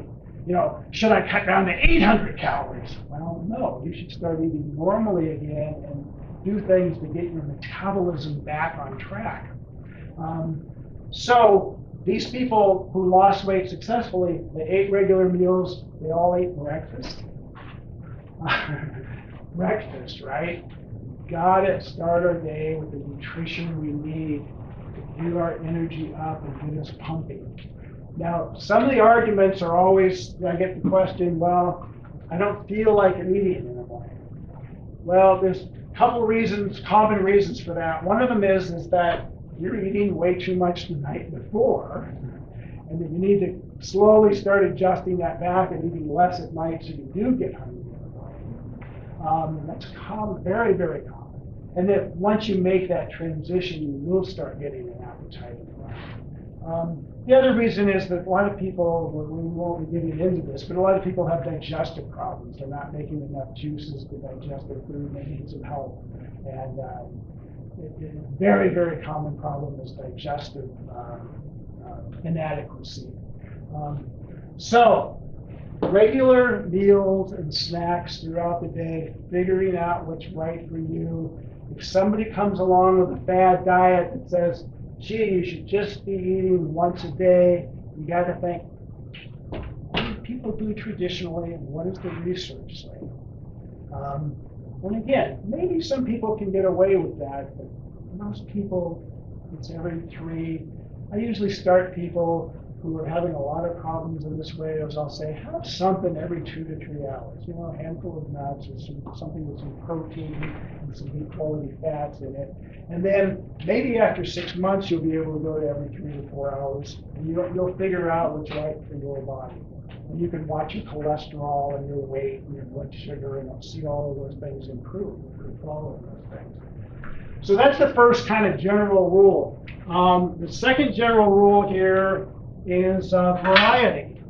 Should I cut down to 800 calories? Well, no. You should start eating normally again and do things to get your metabolism back on track. So these people who lost weight successfully, they ate regular meals. They all ate breakfast. Breakfast, right? Gotta start our day with the nutrition we need to get our energy up and get us pumping. Now, some of the arguments are always, I get the question, well, I don't feel like eating in the morning. Well, there's a couple reasons, common reasons for that. One of them is that you're eating way too much the night before, and that you need to slowly start adjusting that back and eating less at night so you do get hungry. That's common, very, very common. And that once you make that transition, you will start getting an appetite. The other reason is that a lot of people, we won't be getting into this, but a lot of people have digestive problems. They're not making enough juices to digest their food. They need some help. And a very, very common problem is digestive inadequacy. So regular meals and snacks throughout the day, figuring out what's right for you. If somebody comes along with a fad diet that says, gee, you should just be eating once a day, you got to think, what do people do traditionally and what does the research say? And again, maybe some people can get away with that, but most people, it's every 3. I usually start people who are having a lot of problems in this way, as I'll say, have something every 2 to 3 hours. A handful of nuts or something with some protein and some good quality fats in it. And then maybe after 6 months, you'll be able to go to every 3 to 4 hours, and you'll figure out what's right for your body. And you can watch your cholesterol and your weight and your blood sugar and see all of those things improve if you're following those things. So that's the first kind of general rule. The second general rule here is variety.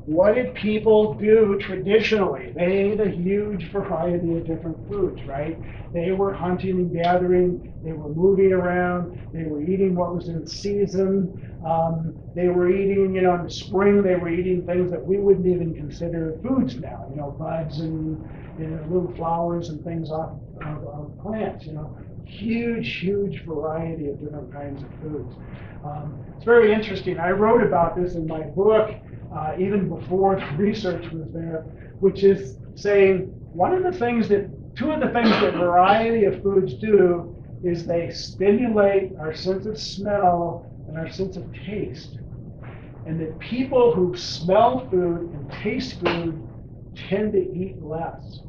What did people do traditionally? They ate a huge variety of different foods, right? They were hunting and gathering, they were moving around, they were eating what was in season, they were eating, in the spring, they were eating things that we wouldn't even consider foods now, buds and little flowers and things off of plants, Huge, huge variety of different kinds of foods. It's very interesting. I wrote about this in my book, even before the research was there, which is saying two of the things that variety of foods do is they stimulate our sense of smell and our sense of taste. And that people who smell food and taste food tend to eat less.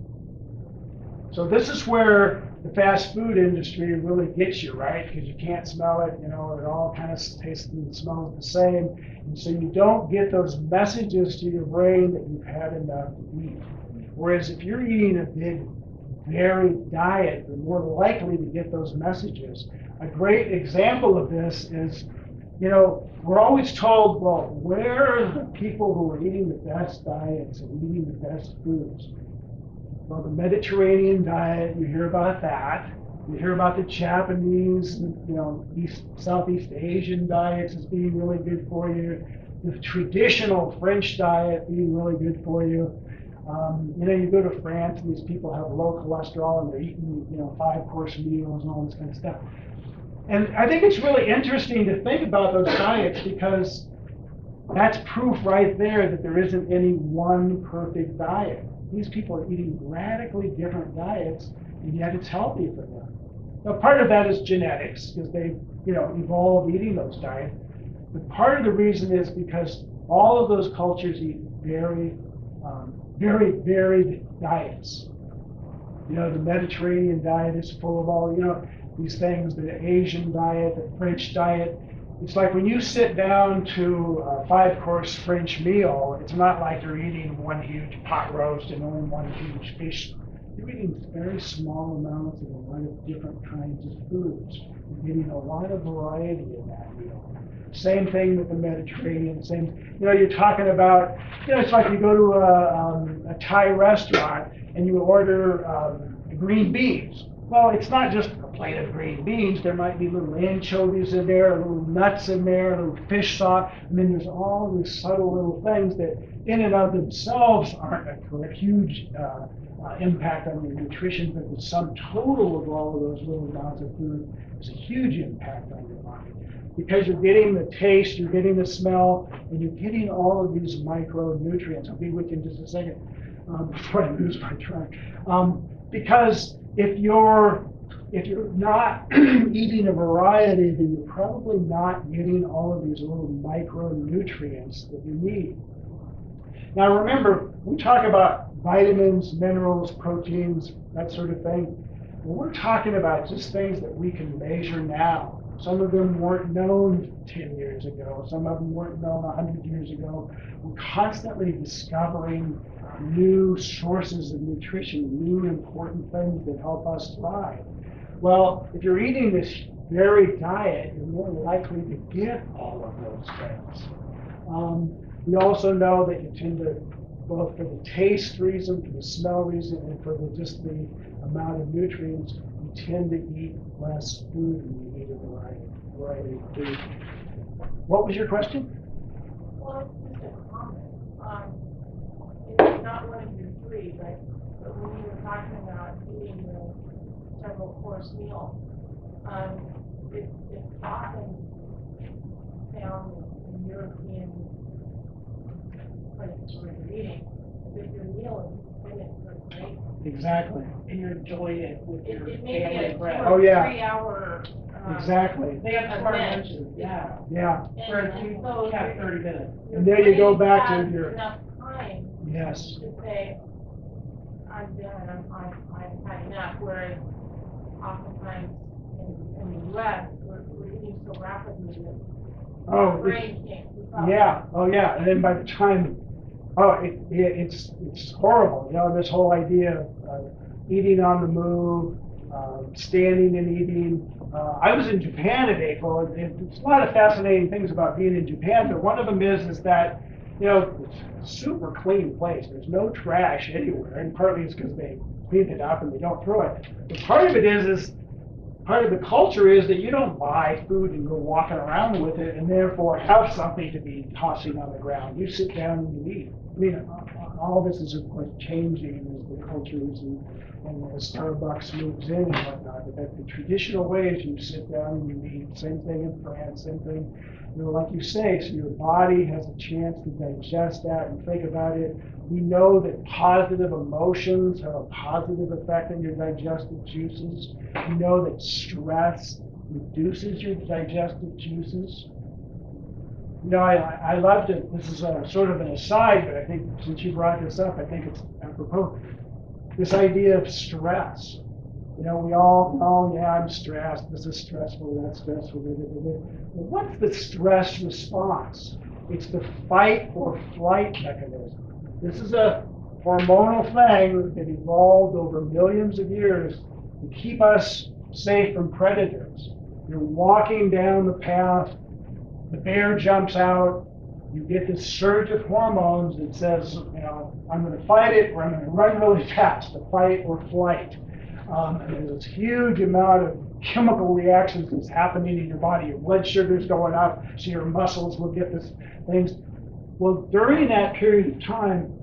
So this is where the fast food industry really gets you, right? Because you can't smell it, it all kind of tastes and smells the same. And so you don't get those messages to your brain that you've had enough to eat. Whereas if you're eating a big, varied diet, you're more likely to get those messages. A great example of this is, we're always told, well, where are the people who are eating the best diets and eating the best foods? Well, the Mediterranean diet, you hear about that. You hear about the Japanese, Southeast Asian diets as being really good for you. The traditional French diet being really good for you. You go to France and these people have low cholesterol and they're eating, 5-course meals and all this kind of stuff. And I think it's really interesting to think about those diets because that's proof right there that there isn't any one perfect diet. These people are eating radically different diets, and yet it's healthy for them. Now, part of that is genetics, because they, evolved eating those diets. But part of the reason is because all of those cultures eat very, very varied diets. The Mediterranean diet is full of all, these things, the Asian diet, the French diet. It's like when you sit down to a 5-course French meal, it's not like you're eating one huge pot roast and only one huge fish. You're eating very small amounts of a lot of different kinds of foods. You're getting a lot of variety in that meal. Same thing with the Mediterranean. You're talking about, it's like you go to a Thai restaurant and you order green beans. Well, it's not just a plate of green beans. There might be little anchovies in there, little nuts in there, a little fish sauce. There's all these subtle little things that in and of themselves aren't a huge impact on your nutrition, but the sum total of all of those little amounts of food is a huge impact on your body. Because you're getting the taste, you're getting the smell, and you're getting all of these micronutrients. I'll be with you in just a second before I lose my track. Because if you're not eating a variety, then you're probably not getting all of these little micronutrients that you need. Now remember, we talk about vitamins, minerals, proteins, that sort of thing. We're talking about just things that we can measure now. Some of them weren't known 10 years ago. Some of them weren't known 100 years ago. We're constantly discovering new sources of nutrition, new important things that help us thrive. Well, if you're eating this varied diet, you're more likely to get all of those things. We also know that you tend to, both for the taste reason, for the smell reason, and for just the amount of nutrients, you tend to eat less food when you eat a variety of food. What was your question? Well, it's just a comment. It's not one of your three, but when you were talking about eating the several course meal, it's often found in European places where you're eating. If your meal is in it for great. Exactly. And you're enjoying it with your It may be family a and friends. 2 or 3 hour. Exactly. They have smart event. lunches, yeah. Yeah. Whereas we so have 30 minutes. And there you go back to has your- enough time Yes. to say, I'm done, I've had enough, whereas oftentimes in the US, we're eating so rapidly that Oh, the brain can't keep up. yeah. Oh, yeah. And then by the time, it's horrible. This whole idea of eating on the move, standing and eating. I was in Japan in April, and there's a lot of fascinating things about being in Japan, but one of them is that, it's a super clean place. There's no trash anywhere, and partly it's because they clean it up and they don't throw it. But part of it is part of the culture is that you don't buy food and go walking around with it and therefore have something to be tossing on the ground. You sit down and you eat. All this is, of course, changing as the cultures and as Starbucks moves in and whatnot. But the traditional ways you sit down and you eat. Same thing in France, same thing, like you say, so your body has a chance to digest that and think about it. We know that positive emotions have a positive effect on your digestive juices. We know that stress reduces your digestive juices. You know, I love to, this is a sort of an aside, but I think since you brought this up, I think it's apropos. This idea of stress. You know, we all know, yeah, I'm stressed, this is stressful, that's stressful. Well, what's the stress response? It's the fight or flight mechanism. This is a hormonal thing that evolved over millions of years to keep us safe from predators. You're walking down the path, the bear jumps out, you get this surge of hormones that says, you know, I'm going to fight it or I'm going to run really fast, to fight or flight. And there's this huge amount of chemical reactions that's happening in your body. Your blood sugar's going up, so your muscles will get this things. Well, during that period of time,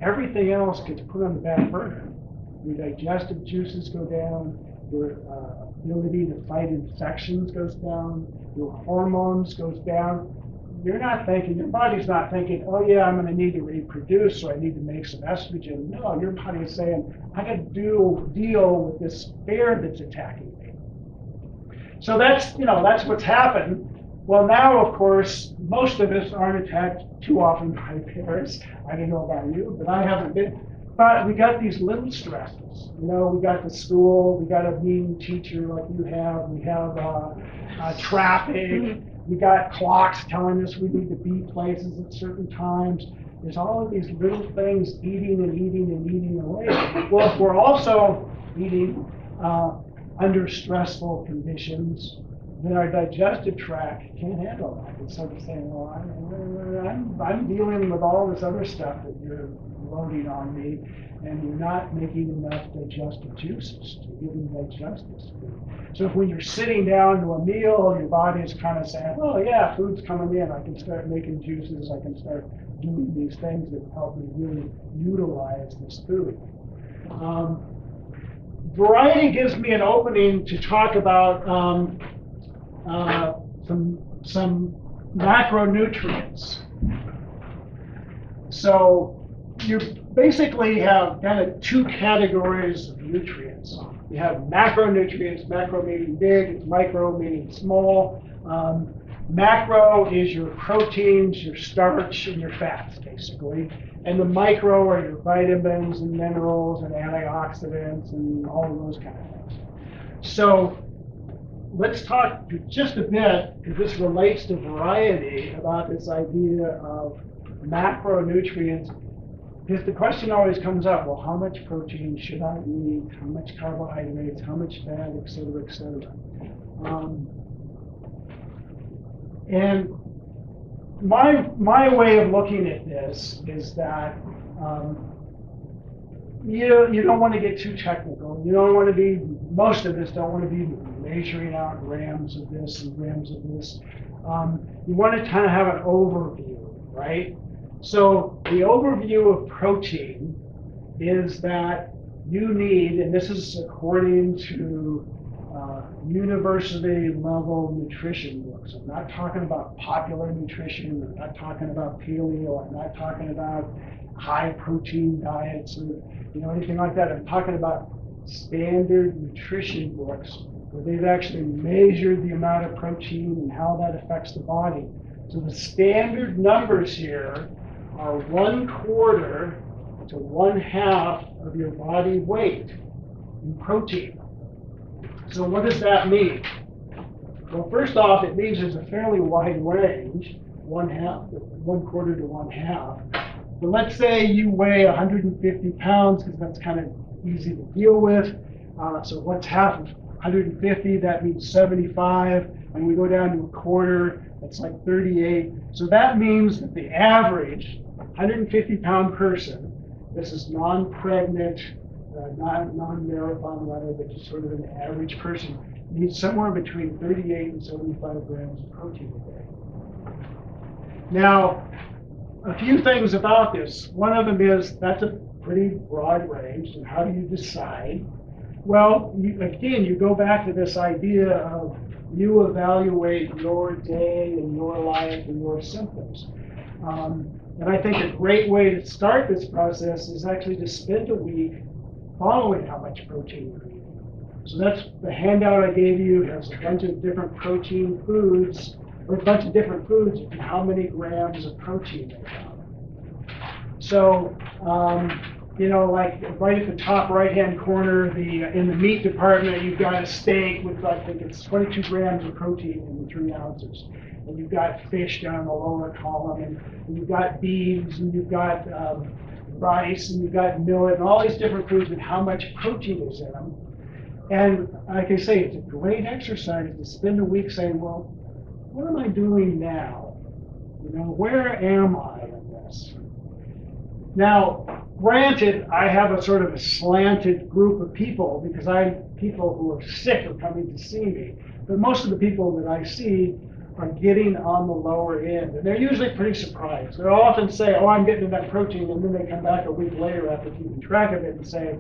everything else gets put on the back burner. Your digestive juices go down, your ability to fight infections goes down, your hormones goes down. You're not thinking, your body's not thinking, oh yeah, I'm going to need to reproduce, so I need to make some estrogen. No, your body is saying, I got to deal with this bear that's attacking me. So that's, you know, that's what's happened. Well, now, of course, most of us aren't attacked too often by bears. I don't know about you, but I haven't been. But we got these little stresses. You know, we got the school, we got a mean teacher like you have, we have traffic, we got clocks telling us we need to be places at certain times. There's all of these little things eating and eating and eating away. Well, if we're also eating under stressful conditions, then our digestive tract can't handle that. It's sort of saying, well, I'm dealing with all this other stuff that you're loading on me, and you're not making enough digestive juices to even digest this food. So if when you're sitting down to a meal, your body is kind of saying, oh yeah, food's coming in, I can start making juices, I can start doing these things that help me really utilize this food. Variety gives me an opening to talk about some macronutrients. So you basically have kind of two categories of nutrients. You have macronutrients, macro meaning big, micro meaning small. Macro is your proteins, your starch, and your fats, basically. And the micro are your vitamins and minerals and antioxidants and all of those kind of things. So let's talk just a bit, because this relates to variety, about this idea of macronutrients. Because the question always comes up, well, how much protein should I eat? How much carbohydrates? How much fat, et cetera, et cetera. And my way of looking at this is that you don't want to get too technical. You don't want to be, most of us don't want to be measuring out grams of this and grams of this. You want to kind of have an overview, right? So the overview of protein is that you need, and this is according to university level nutrition books. I'm not talking about popular nutrition, I'm not talking about paleo, I'm not talking about high protein diets or anything like that. I'm talking about standard nutrition books where they've actually measured the amount of protein and how that affects the body. So the standard numbers here are 1/4 to 1/2 of your body weight in protein. So what does that mean? Well, first off, it means there's a fairly wide range, 1/4 to 1/2. But let's say you weigh 150 pounds, because that's kind of easy to deal with. So what's half of 150? That means 75. And we go down to 1/4, that's like 38. So that means that the average 150-pound person, this is non-pregnant, non-marathon runner, but just sort of an average person, needs somewhere between 38 and 75 grams of protein a day. Now, a few things about this. One of them is that's a pretty broad range, and how do you decide? Well, you go back to this idea of you evaluate your day and your life and your symptoms. And I think a great way to start this process is actually to spend a week following how much protein you're eating. So that's the handout I gave you, has a bunch of different protein foods, or a bunch of different foods and how many grams of protein they have. So, you know, like right at the top right-hand corner, in the meat department, you've got a steak with, I think it's 22 grams of protein in 3 ounces. And you've got fish down in the lower column, and you've got beans, and you've got rice, and you've got millet, and all these different foods and how much protein is in them. And like I say, it's a great exercise to spend a week saying, well, what am I doing now? You know, where am I in this? Now, granted, I have a sort of a slanted group of people because people who are sick are coming to see me. But most of the people that I see are getting on the lower end. And they're usually pretty surprised. They'll often say, oh, I'm getting enough protein. And then they come back a week later after keeping track of it and say,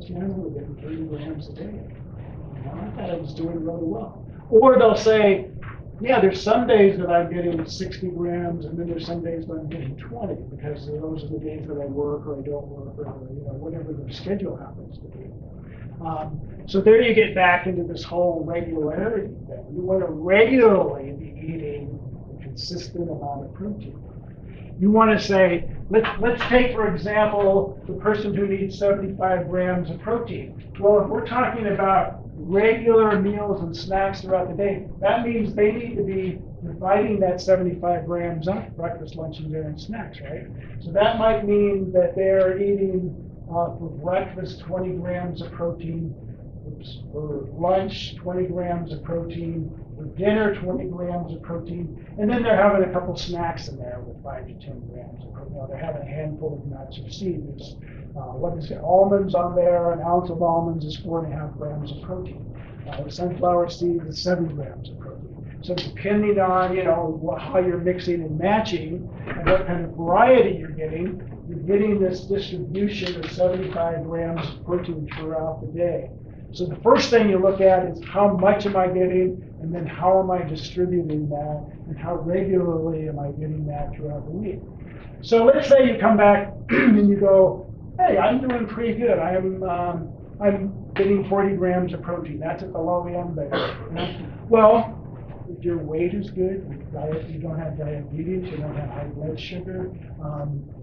gee, I'm only getting 30 grams a day. You know, I thought I was doing really well. Or they'll say, yeah, there's some days that I'm getting 60 grams, and then there's some days that I'm getting 20, because those are the days that I work or I don't work, or you know, whatever the schedule happens to be. So there you get back into this whole regularity thing. You want to regularly be eating a consistent amount of protein. You want to say, let's take, for example, the person who needs 75 grams of protein. Well, if we're talking about regular meals and snacks throughout the day, that means they need to be dividing that 75 grams up, breakfast, lunch, and dinner, and snacks, right? So that might mean that they're eating for breakfast 20 grams of protein, for lunch 20 grams of protein, for dinner 20 grams of protein, and then they're having a couple snacks in there with 5 to 10 grams of protein. You know, they're having a handful of nuts or seeds. What is it? Almonds on there, an ounce of almonds is 4.5 grams of protein. Sunflower seeds is 7 grams of protein. So depending on, you know, how you're mixing and matching and what kind of variety you're getting this distribution of 75 grams of protein throughout the day. So the first thing you look at is how much am I getting, and then how am I distributing that, and how regularly am I getting that throughout the week. So let's say you come back and you go, hey, I'm doing pretty good. I'm getting 40 grams of protein. That's at the low end there. You know? Well, if your weight is good, you don't have diabetes, you don't have high blood sugar,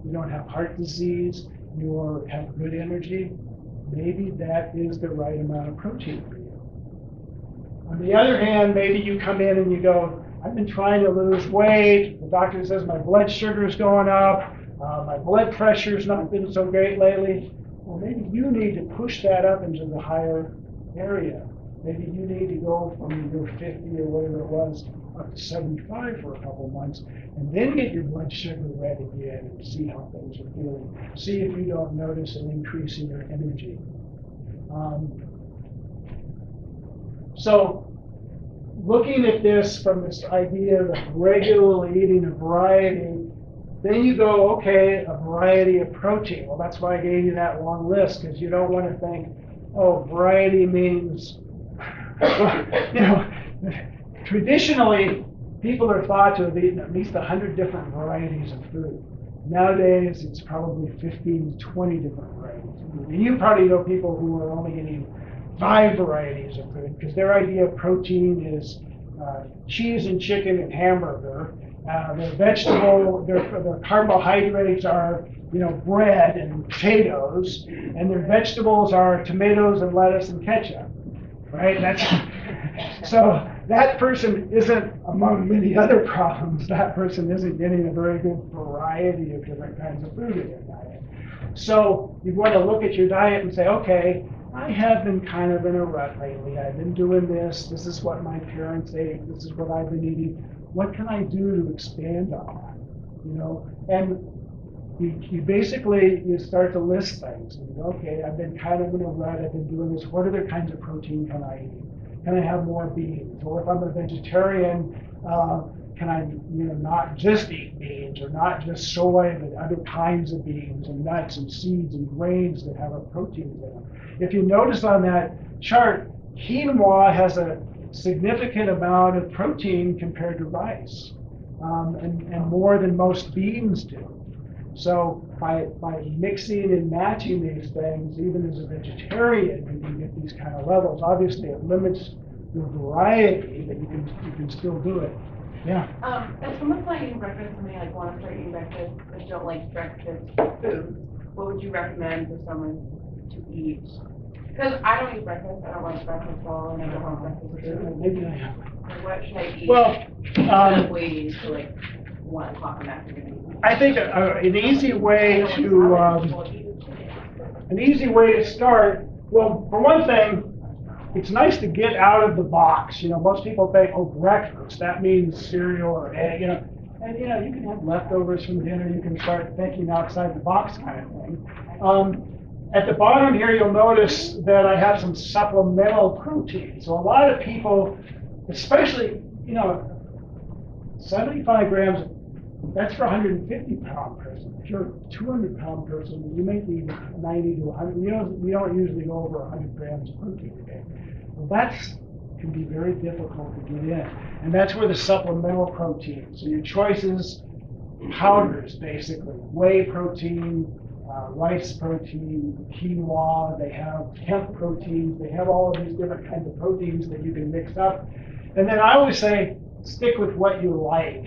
you don't have heart disease, you have good energy, maybe that is the right amount of protein for you. On the other hand, maybe you come in and you go, I've been trying to lose weight, the doctor says my blood sugar is going up, my blood pressure's not been so great lately. Well, maybe you need to push that up into the higher area. Maybe you need to go from your 50 or whatever it was up to 75 for a couple months, and then get your blood sugar read again and see how things are feeling. See if you don't notice an increase in your energy. So looking at this from this idea of regularly eating a variety, then you go, okay, a variety of protein. Well, that's why I gave you that long list, because you don't want to think, oh, variety means, you know, traditionally, people are thought to have eaten at least 100 different varieties of food. Nowadays, it's probably 15 to 20 different varieties of food. And you probably know people who are only eating 5 varieties of food, because their idea of protein is cheese and chicken and hamburger. Their vegetable, their carbohydrates are, you know, bread and potatoes, and their vegetables are tomatoes and lettuce and ketchup, right? So that person isn't, among many other problems, that person isn't getting a very good variety of different kinds of food in their diet. So you want to look at your diet and say, okay, I have been kind of in a rut lately. I've been doing this. This is what my parents ate. This is what I've been eating. What can I do to expand on that? You know, and you basically, you start to list things. And, okay, I've been kind of in a rut. I've been doing this. What other kinds of protein can I eat? Can I have more beans? Or if I'm a vegetarian, can I, you know, not just eat beans or not just soy, but other kinds of beans and nuts and seeds and grains that have a protein in them? If you notice on that chart, quinoa has a significant amount of protein compared to rice. and more than most beans do. So by mixing and matching these things, even as a vegetarian, you can get these kind of levels. Obviously, it limits the variety, but you can still do it. Yeah. If someone's not eating breakfast and they like want to start eating breakfast but don't like breakfast foods, what would you recommend for someone to eat? Because I don't eat breakfast, I don't like breakfast at all, and I don't want breakfast food. Maybe I have. Like, what should I eat? Well, instead of waiting to like 1 o'clock in the afternoon? I think an easy way to start. Well, for one thing, it's nice to get out of the box. You know, most people think, oh, breakfast, that means cereal or egg, you know. And, you know, you can have leftovers from dinner. You can start thinking outside the box kind of thing. At the bottom here, you'll notice that I have some supplemental protein. So a lot of people, especially, you know, 75 grams, that's for a 150-pound person. If you're a 200-pound person, you may need 90 to 100. You don't usually go over 100 grams of protein a day. Well, that's can be very difficult to get in. And that's where the supplemental protein. So your choices, powders basically, whey protein, rice protein, quinoa, they have hemp proteins, they have all of these different kinds of proteins that you can mix up. And then I always say, stick with what you like.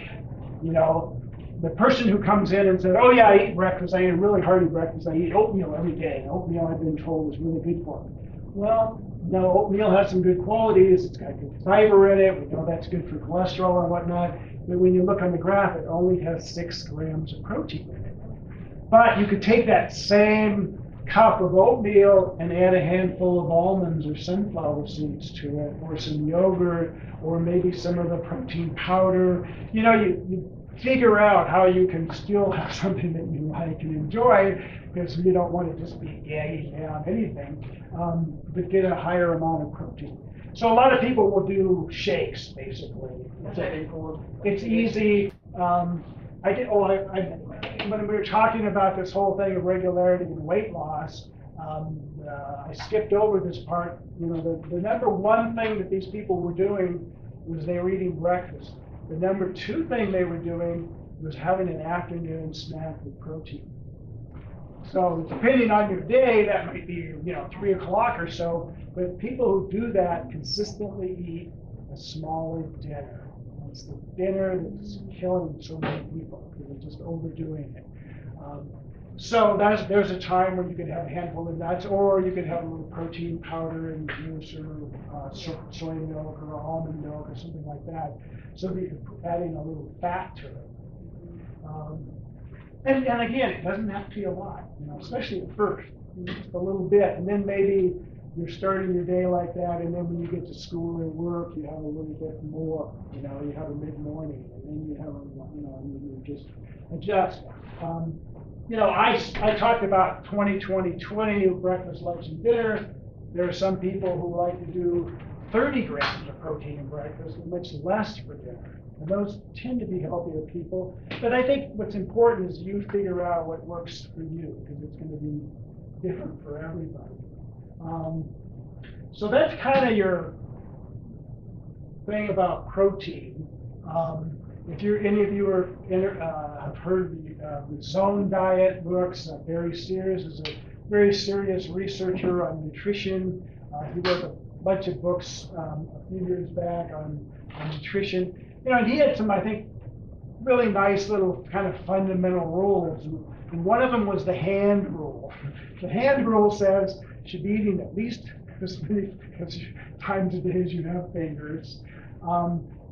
You know, the person who comes in and says, oh yeah, I eat breakfast, I eat a really hearty breakfast, I eat oatmeal every day. Oatmeal, I've been told, is really good for me. Well, no, oatmeal has some good qualities. It's got good fiber in it. We know that's good for cholesterol and whatnot. But when you look on the graph, it only has 6 grams of protein in it. But you could take that same cup of oatmeal and add a handful of almonds or sunflower seeds to it, or some yogurt, or maybe some of the protein powder. You know, you figure out how you can still have something that you like and enjoy, because you don't want to just be gagging down anything, but get a higher amount of protein. So a lot of people will do shakes, basically. It's easy. When we were talking about this whole thing of regularity and weight loss, I skipped over this part. You know, the number one thing that these people were doing was they were eating breakfast. The number 2 thing they were doing was having an afternoon snack with protein. So depending on your day, that might be 3 o'clock or so. But people who do that consistently eat a smaller dinner. It's the dinner that's killing so many people because they're just overdoing it. So there's a time when you could have a handful of nuts, or you could have a little protein powder and juice, or soy milk, or almond milk, or something like that, so that you're adding a little fat to it. And again, it doesn't have to be a lot, especially at first, just a little bit, and then maybe you're starting your day like that, and then when you get to school or work, you have a little bit more. You have a mid-morning, and then you have and you just adjust. I talked about 20-20-20, breakfast, lunch, and dinner. There are some people who like to do 30 grams of protein in breakfast and much less for dinner. And those tend to be healthier people. But I think what's important is you figure out what works for you, because it's going to be different for everybody. So that's kind of your thing about protein. If any of you have heard the Zone Diet books, Barry Sears is a very serious researcher on nutrition. He wrote a bunch of books a few years back on nutrition. And he had some, I think, really nice little kind of fundamental rules. And one of them was the hand rule. The hand rule says you should be eating at least as many times a day as you have fingers.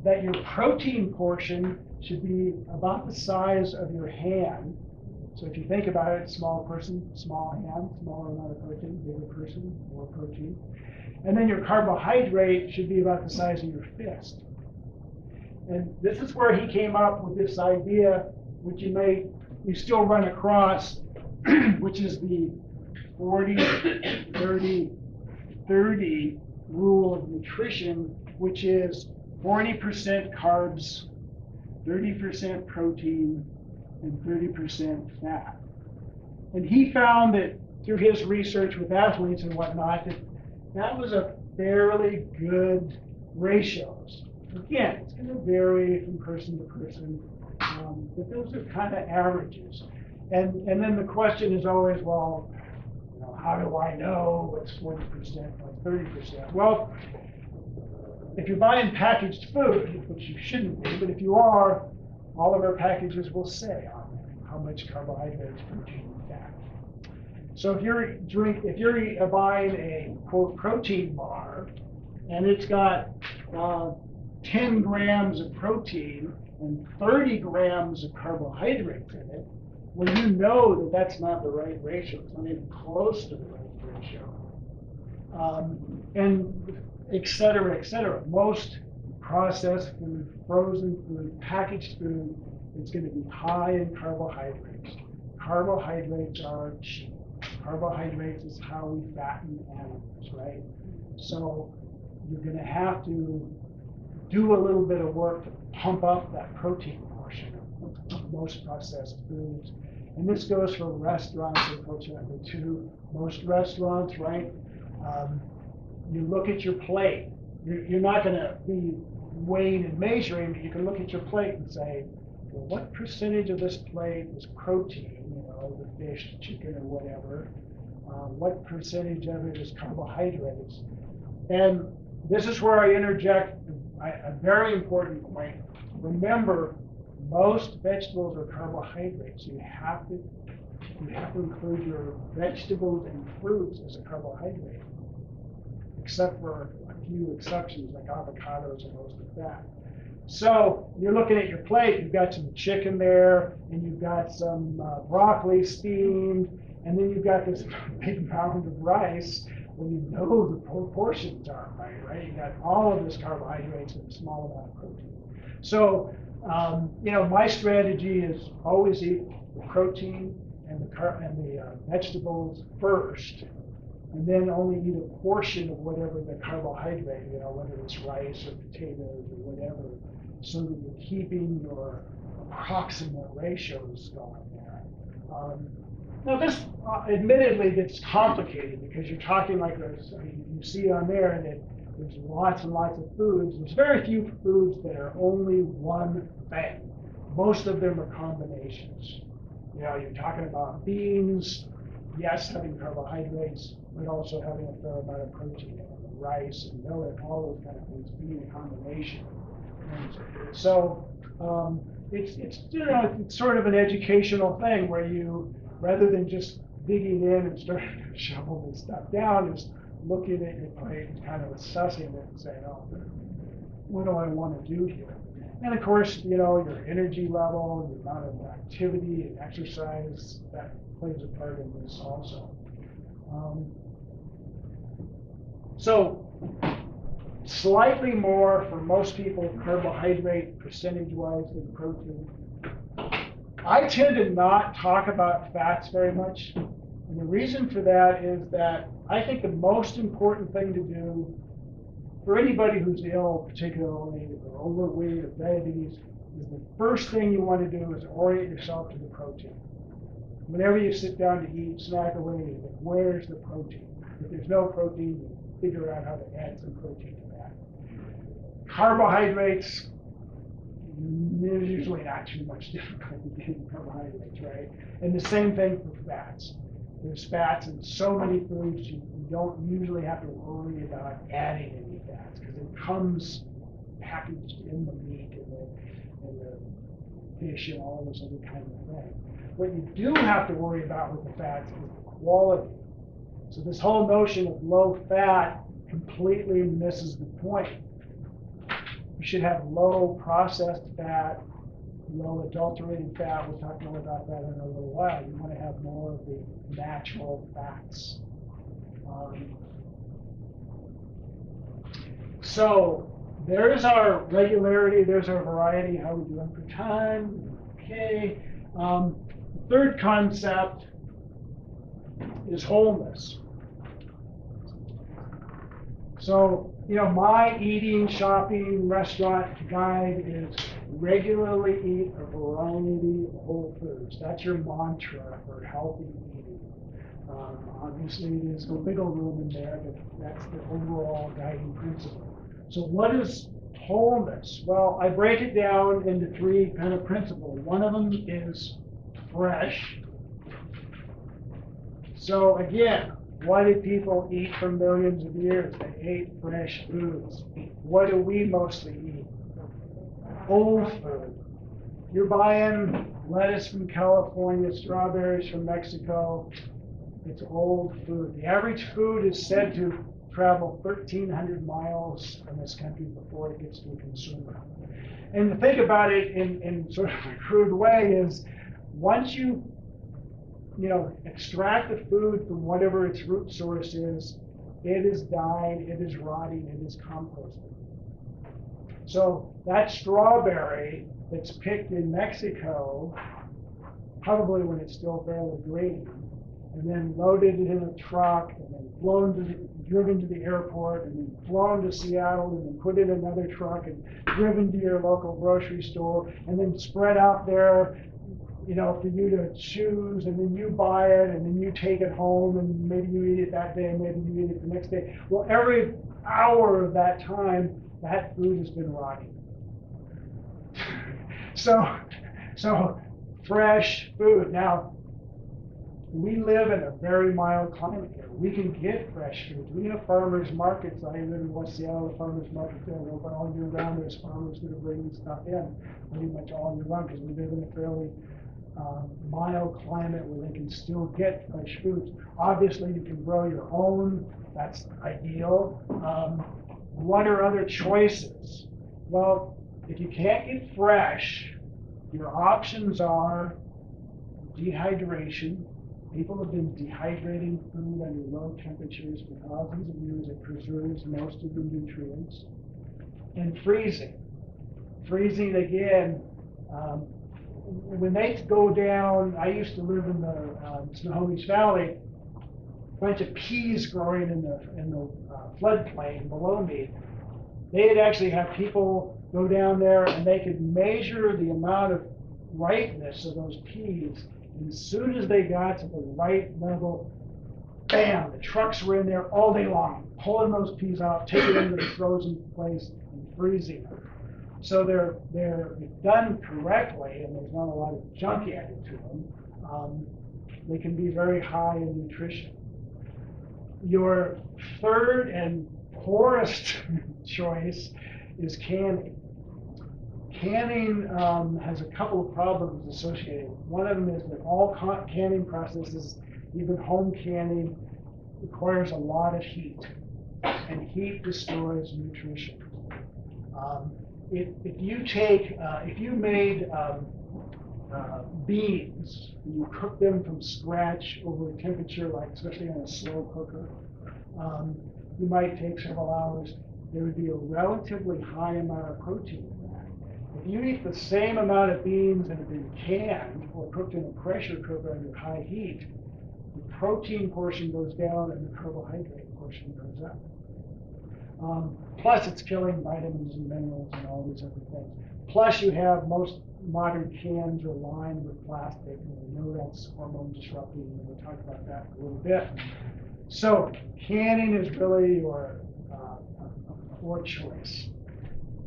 That your protein portion should be about the size of your hand. So if you think about it, small person, small hand, smaller amount of protein, bigger person, more protein. And then your carbohydrate should be about the size of your fist. And this is where he came up with this idea, which you still run across, which is the 40-30-30 rule of nutrition, which is 40% carbs, 30% protein, and 30% fat. And he found that through his research with athletes and whatnot, that was a fairly good ratios. Again, it's going to vary from person to person, but those are kind of averages. And then the question is always, well, you know, how do I know what's 40%, what's 30%? Well, if you're buying packaged food, which you shouldn't be, but if you are, all of our packages will say on them how much carbohydrates, protein, and fat. So if you're buying a quote protein bar, and it's got 10 grams of protein and 30 grams of carbohydrates in it, well, you know that that's not the right ratio. It's not even close to the right ratio. And et cetera, et cetera. Most processed food, frozen food, packaged food is going to be high in carbohydrates. Carbohydrates are cheap. Carbohydrates is how we fatten animals, right? So you're going to have to do a little bit of work to pump up that protein portion of most processed foods. And this goes for restaurants, unfortunately, too. Most restaurants, right? You look at your plate. You're not going to be weighing and measuring, but you can look at your plate and say, well, what percentage of this plate is protein, you know, the fish, the chicken, or whatever? What percentage of it is carbohydrates? And this is where I interject a very important point. Remember, most vegetables are carbohydrates. You have to include your vegetables and fruits as a carbohydrate, except for a few exceptions like avocados and mostly fat. So you're looking at your plate, you've got some chicken there, and you've got some broccoli steamed, and then you've got this big mound of rice. Well, you know the proportions are right? You got all of this carbohydrates and a small amount of protein. So, you know, my strategy is always eat the protein and the vegetables first, and then only eat a portion of whatever the carbohydrate, you know, whether it's rice or potatoes or whatever, so that you're keeping your approximate ratios going there. Now this admittedly gets complicated because you're talking like this, I mean, you see on there and there's lots and lots of foods. There's very few foods that are only one thing. Most of them are combinations. You know, you're talking about beans, yes, having carbohydrates, but also having a fair amount of protein, rice and millet, all those kind of things being a combination. And so it's you know, it's sort of an educational thing where you, rather than just digging in and starting to shovel this stuff down, is looking at your plate and kind of assessing it and saying, oh, what do I want to do here? And of course, you know, your energy level, the amount of activity and exercise, that plays a part in this also. So slightly more for most people carbohydrate percentage-wise than protein. I tend to not talk about fats very much. And the reason for that is that I think the most important thing to do for anybody who's ill, particularly or overweight or diabetes, is the first thing you want to do is orient yourself to the protein. Whenever you sit down to eat, snack away, where's the protein? If there's no protein, you figure out how to add some protein to that. Carbohydrates, there's usually not too much difficulty getting carbohydrates, right? And the same thing for fats. There's fats in so many foods, you don't usually have to worry about adding any fats because it comes packaged in the meat and the fish and all this other kind of thing. What you do have to worry about with the fats is the quality. So this whole notion of low fat completely misses the point. You should have low processed fat, low adulterated fat. We'll talk more about that in a little while. You want to have more of the natural fats. So there's our regularity, there's our variety, how we doing for time. Okay. The third concept is wholeness. So, you know, my eating, shopping, restaurant guide is regularly eat a variety of whole foods. That's your mantra for healthy eating. Obviously, there's no wiggle room in there, but that's the overall guiding principle. So what does Wholeness. Well, I break it down into three kind of principles. One of them is fresh. So again, what did people eat for millions of years? They ate fresh foods. What do we mostly eat? Old food. You're buying lettuce from California, strawberries from Mexico. It's old food. The average food is said to travel 1,300 miles from this country before it gets to a consumer. And to think about it in sort of a crude way is, once you extract the food from whatever its root source is, it is dying, it is rotting, it is composting. So that strawberry that's picked in Mexico, probably when it's still fairly green, and then loaded in a truck, and then driven to the airport, and then flown to Seattle, and then put in another truck, and driven to your local grocery store, and then spread out there, for you to choose, and then you buy it, and then you take it home, and maybe you eat it that day, and maybe you eat it the next day. Well, every hour of that time, that food has been rotting. So fresh food. Now, we live in a very mild climate here. We can get fresh foods. We have farmers markets. I live in West Seattle. The farmers markets there open all year round. There's farmers that are bringing stuff in pretty much all year round because we live in a fairly mild climate where they can still get fresh foods. Obviously, you can grow your own. That's ideal. What are other choices? Well, if you can't get fresh, your options are dehydration. People have been dehydrating food under low temperatures for thousands of years. It preserves most of the nutrients. And freezing. Freezing, again, when they go down, I used to live in the Snohomish Valley, a bunch of peas growing in the floodplain below me. They'd actually have people go down there and they could measure the amount of ripeness of those peas. And as soon as they got to the right level, bam, the trucks were in there all day long, pulling those peas out, taking them to the frozen place and freezing them. So they're done correctly, and there's not a lot of junk added to them. They can be very high in nutrition. Your third and poorest choice is canning. Canning has a couple of problems associated. One of them is that all canning processes, even home canning, requires a lot of heat, and heat destroys nutrition. If you made beans, and you cook them from scratch over a temperature, like especially on a slow cooker, you might take several hours. There would be a relatively high amount of protein in that. If you eat the same amount of beans that have been canned or cooked in a pressure cooker under high heat, the protein portion goes down and the carbohydrate portion goes up. Plus, it's killing vitamins and minerals and all these other things. Plus, you have most modern cans are lined with plastic, and we know that's hormone disrupting, and we'll talk about that in a little bit. So, canning is really your poor choice.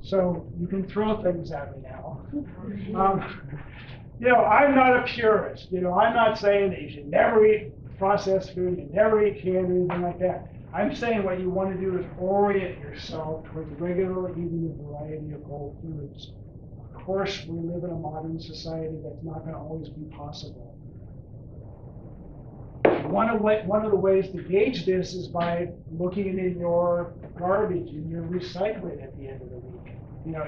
So, you can throw things at me now. I'm not a purist. I'm not saying that you should never eat processed food, you never eat candy, anything like that. I'm saying what you want to do is orient yourself towards regularly eating a variety of whole foods. Of course, we live in a modern society that's not going to always be possible. One of the ways to gauge this is by looking in your garbage and your recycling at the end of the week.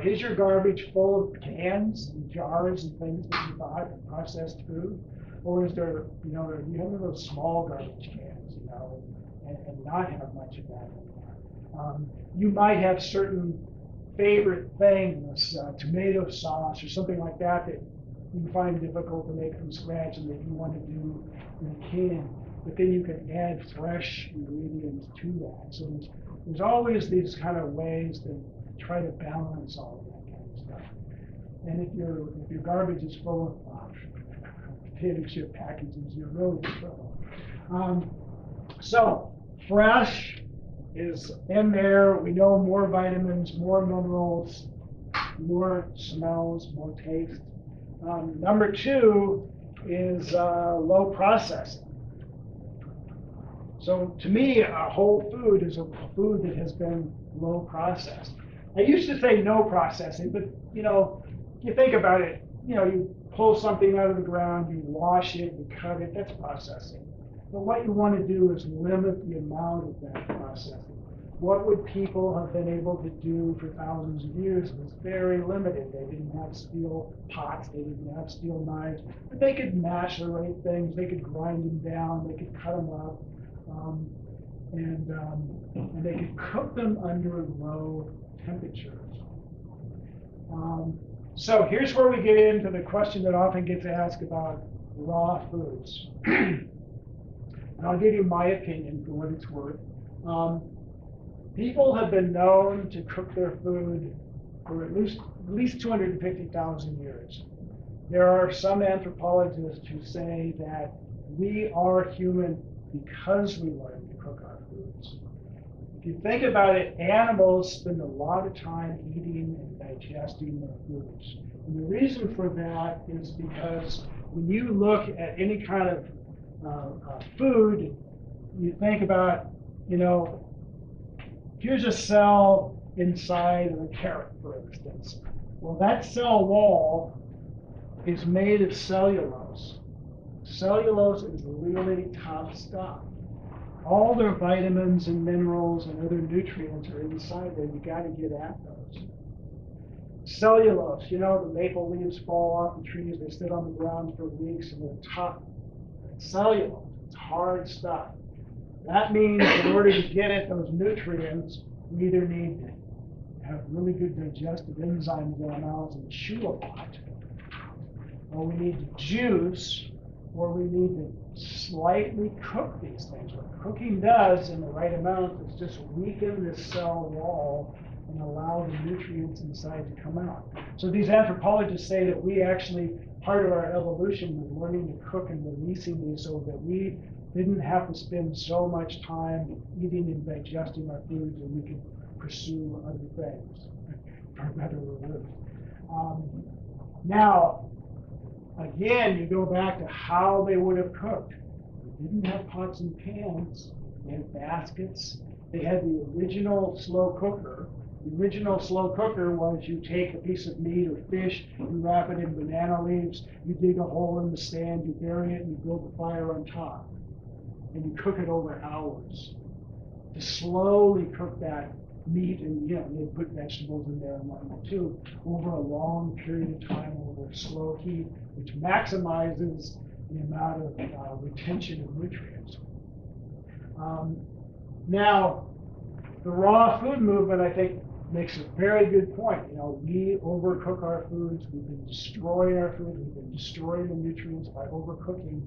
Is your garbage full of cans and jars and things that you bought and processed food? Or is there, do you have one of those small garbage cans, and not have much of that in there? You might have certain favorite things, tomato sauce or something like that you find difficult to make from scratch and that you want to do in a can. But then you can add fresh ingredients to that. So there's always these kind of ways to try to balance all of that kind of stuff. And if your garbage is full of potato chip packages, you're really in trouble. So fresh, is in there. We know more vitamins, more minerals, more smells, more taste. Number two is low processing. So to me, a whole food is a food that has been low processed. I used to say no processing, but you think about it, you pull something out of the ground, you wash it, you cut it, that's processing. But what you want to do is limit the amount of that processing. What would people have been able to do for thousands of years was very limited. They didn't have steel pots, they didn't have steel knives, but they could macerate things, they could grind them down, they could cut them up, and they could cook them under low temperatures. So here's where we get into the question that often gets asked about raw foods. And I'll give you my opinion for what it's worth. People have been known to cook their food for at least 250,000 years. There are some anthropologists who say that we are human because we learn to cook our foods. If you think about it, animals spend a lot of time eating and digesting their foods. And the reason for that is because when you look at any kind of food, you think about, here's a cell inside of a carrot, for instance. Well, that cell wall is made of cellulose. Cellulose is really tough stuff. All their vitamins and minerals and other nutrients are inside there. You got to get at those. Cellulose, the maple leaves fall off the trees, they sit on the ground for weeks and they're tough. Cellulose, it's hard stuff. That means in order to get at those nutrients, we either need to have really good digestive enzymes in our mouths and chew a lot, or we need to juice, or we need to slightly cook these things. What cooking does in the right amount is just weaken this cell wall and allow the nutrients inside to come out. So these anthropologists say that we actually, part of our evolution was learning to cook and releasing these so that we didn't have to spend so much time eating and digesting our foods, and we could pursue other things, for better or worse. Now, again, you go back to how they would have cooked. They didn't have pots and pans. They had baskets. They had the original slow cooker. The original slow cooker was you take a piece of meat or fish, you wrap it in banana leaves, you dig a hole in the sand, you bury it, and you build a fire on top. And you cook it over hours. To slowly cook that meat, and they put vegetables in there and whatnot too, over a long period of time over a slow heat, which maximizes the amount of retention of nutrients. Now, the raw food movement, I think, makes a very good point. We overcook our foods. We've been destroying our food. We've been destroying the nutrients by overcooking.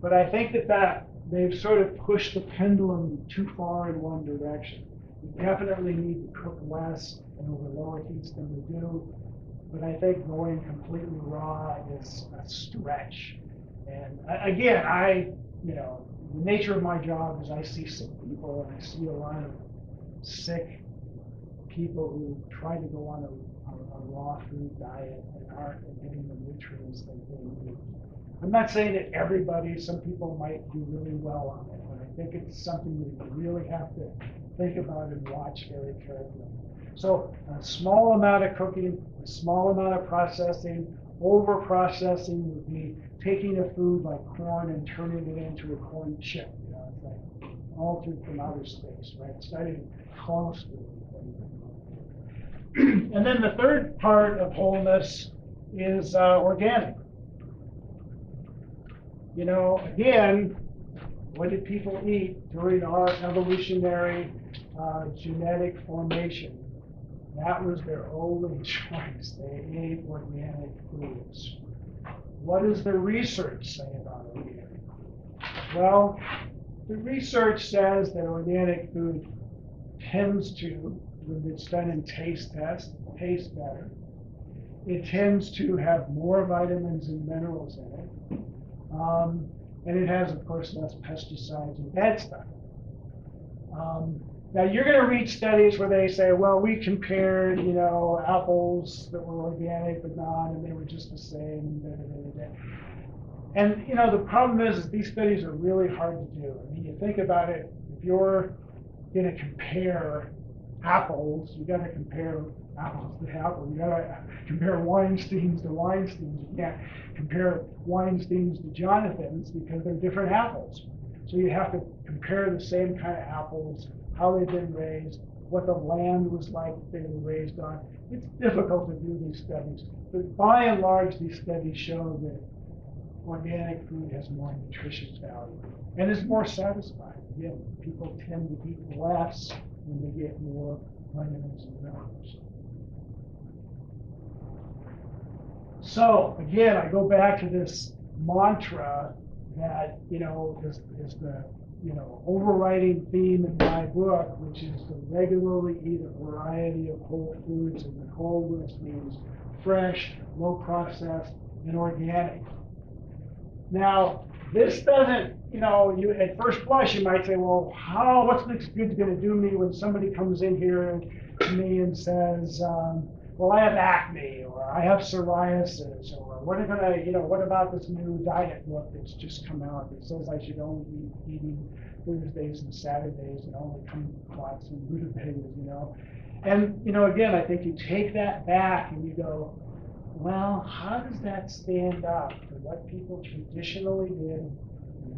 But I think that they've sort of pushed the pendulum too far in one direction. We definitely need to cook less and over lower heats than we do. But I think going completely raw is a stretch. And again, the nature of my job is I see sick people, and I see a lot of sick people who try to go on a raw food diet and aren't getting the nutrients that they need. I'm not saying that everybody, some people might do really well on it, but I think it's something that you really have to think about and watch very carefully. So a small amount of cooking, a small amount of processing. Over processing would be taking a food like corn and turning it into a corn chip. It's like altered from outer space, right? It's not even close to anything. And then the third part of wholeness is organic. Again, what did people eat during our evolutionary genetic formation? That was their only choice. They ate organic foods. What does the research say about organic? Well, the research says that organic food tends to, when it's done in taste tests, taste better. It tends to have more vitamins and minerals in it. And it has, of course, less pesticides and bad stuff. Now, you're going to read studies where they say, well, we compared, apples that were organic but not, and they were just the same. Da, da, da, da. And, the problem is these studies are really hard to do. I mean, you think about it, if you're going to compare apples, you got to compare apples to apples. You got to compare Weinsteins to Weinsteins. You can't compare Weinsteins to Jonathans because they're different apples. So you have to compare the same kind of apples, how they've been raised, what the land was like they were raised on. It's difficult to do these studies, but by and large, these studies show that organic food has more nutritious value and is more satisfying. Again, people tend to eat less when they get more vitamins and minerals. So again, I go back to this mantra that is the overriding theme in my book, which is to regularly eat a variety of whole foods, and the wholeness means fresh, low processed, and organic. Now, this doesn't, at first blush you might say, well, what's this good going to do me when somebody comes in here to me and says, well, I have acne, or I have psoriasis, or what about this new diet book that's just come out that says I should only be eating Thursdays and Saturdays and only kumquats and rutabagas, And, again, I think you take that back and you go, well, how does that stand up to what people traditionally did, and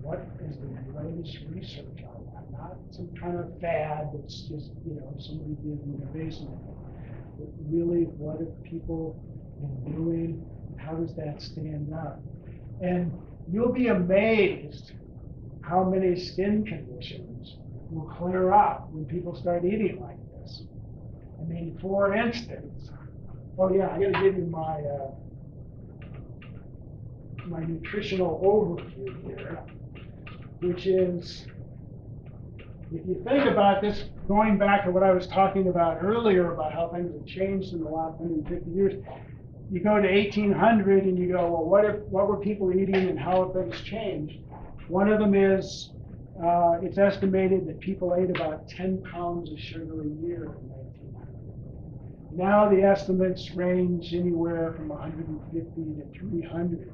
what is the latest research on that? Not some kind of fad that's just, somebody did in their basement. But really, what have people been doing? How does that stand up? And you'll be amazed how many skin conditions will clear up when people start eating like this. I mean, for instance, I'm going to give you my nutritional overview here, which is, if you think about this, going back to what I was talking about earlier about how things have changed in the last 150 years, you go to 1800 and you go, well, what were people eating and how have things changed? One of them is, it's estimated that people ate about 10 pounds of sugar a year in 1900. Now the estimates range anywhere from 150 to 300.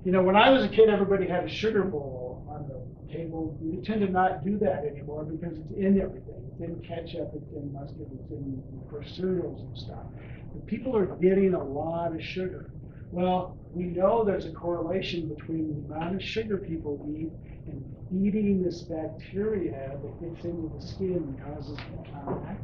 When I was a kid, everybody had a sugar bowl on the table. We tend to not do that anymore because it's in everything. It's in ketchup, it's in mustard, it's in, of course, cereals and stuff. But people are getting a lot of sugar. Well, we know there's a correlation between the amount of sugar people eat and feeding this bacteria that gets into the skin and causes acne.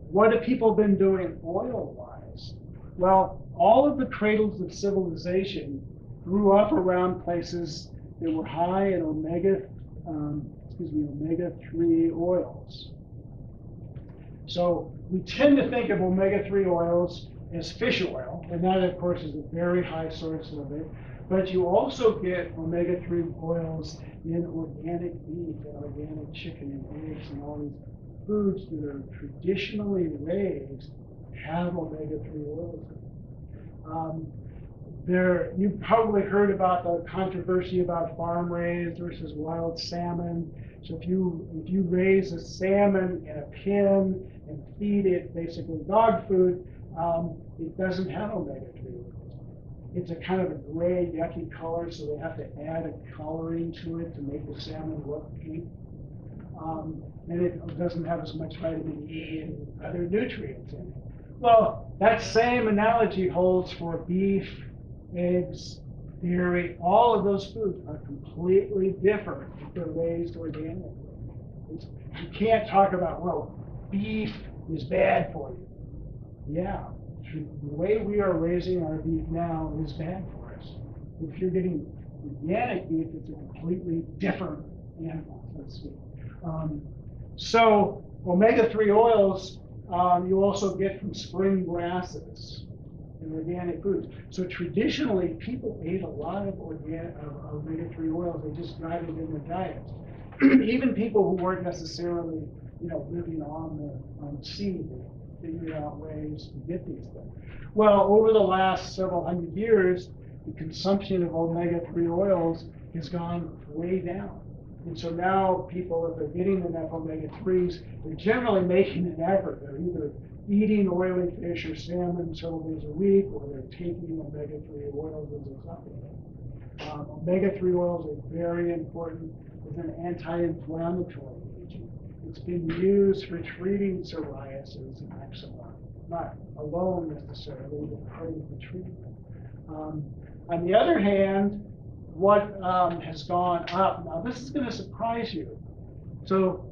What have people been doing oil-wise? Well, all of the cradles of civilization grew up around places that were high in omega-3 oils. So we tend to think of omega-3 oils as fish oil, and that, of course, is a very high source of it. But you also get omega-3 oils in organic beef and organic chicken and eggs and all these foods that are traditionally raised have omega-3 oils in them. You've probably heard about the controversy about farm-raised versus wild salmon. So if you raise a salmon in a pen and feed it basically dog food, it doesn't have omega-3 oils. It's a kind of a gray, yucky color, so they have to add a coloring to it to make the salmon look pink. And it doesn't have as much vitamin E and other nutrients in it. Well, that same analogy holds for beef, eggs, dairy. All of those foods are completely different if they're raised organically. You can't talk about, well, beef is bad for you. Yeah, the way we are raising our beef now is bad for us. If you're getting organic beef, it's a completely different animal, so to speak. So omega-3 oils you also get from spring grasses and organic foods. So traditionally, people ate a lot of omega-3 oils. They just got it in their diets. Even people who weren't necessarily, living on the sea, they figured out ways to get these things. Well, over the last several hundred years, the consumption of omega-3 oils has gone way down. And so now people, if they're getting enough omega-3s, they're generally making an effort. They're either eating oily fish or salmon several days a week, or they're taking omega-3 oils as a supplement. Omega-3 oils are very important as an anti-inflammatory agent. It's been used for treating psoriasis and eczema, not alone necessarily, but part of the treatment. On the other hand, what has gone up, now this is going to surprise you. So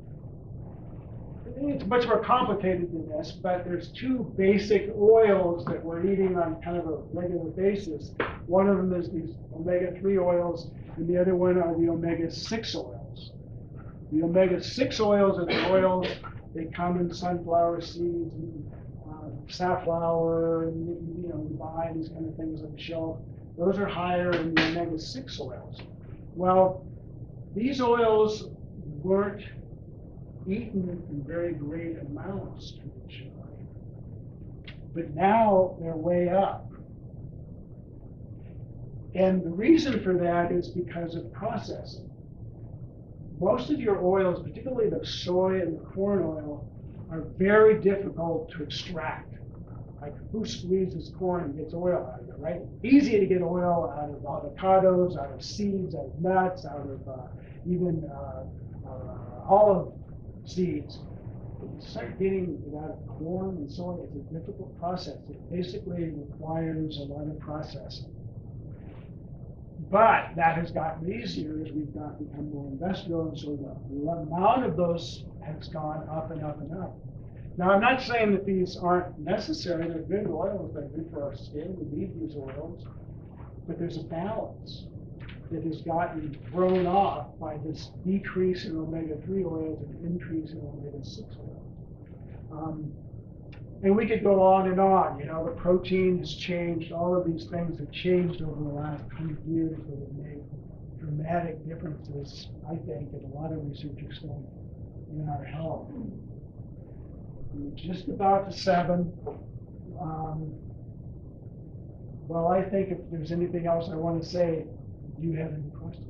it's much more complicated than this, but there's two basic oils that we're eating on kind of a regular basis. One of them is these omega-3 oils, and the other one are the omega-6 oils. The omega-6 oils are the oils, they come in sunflower seeds and safflower, and you buy these kind of things on the shelf. Those are higher in the omega-6 oils. Well, these oils weren't eaten in very great amounts traditionally, but now they're way up. And the reason for that is because of processing. Most of your oils, particularly the soy and the corn oil, are very difficult to extract. Like, who squeezes corn and gets oil out of it, right? Easy to get oil out of avocados, out of seeds, out of nuts, out of even olive seeds. But you start getting it out of corn and soy, it's a difficult process. It basically requires a lot of processing. But that has gotten easier as we've become more industrial, and so the amount of those has gone up and up and up. Now, I'm not saying that these aren't necessary. They're good oils. They're good for our skin. We need these oils. But there's a balance that has gotten thrown off by this decrease in omega-3 oils and increase in omega-6 oils. And we could go on and on. The protein has changed. All of these things have changed over the last 100 years that have made dramatic differences, I think, and a lot of research are saying, in our health. We're just about to 7. Well, I think if there's anything else I want to say, do you have any questions?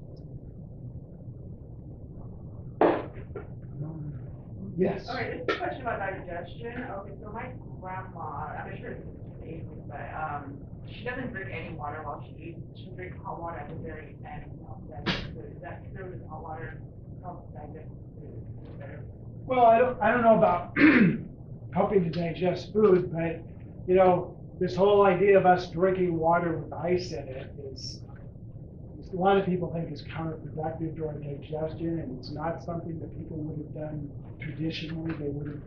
Yes. All right, this is a question about digestion. Okay, so my grandma, I'm not sure if it's age, but she doesn't drink any water while she eats. She drinks hot water at the very end to help digest food. Is that true? Does hot water help digest food better? Well, I don't know about helping to digest food, but this whole idea of us drinking water with ice in it is a lot of people think is counterproductive to our digestion, and it's not something that people would have done traditionally. They would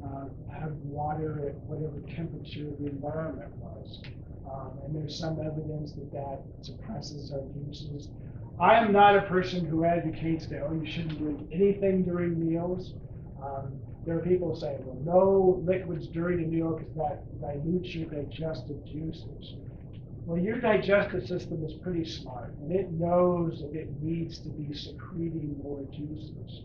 have had water at whatever temperature the environment was. And there's some evidence that suppresses our juices. I am not a person who advocates that, you shouldn't drink anything during meals. There are people who say, well, no liquids during a meal because that dilutes your digestive juices. Well, your digestive system is pretty smart, and it knows that it needs to be secreting more juices.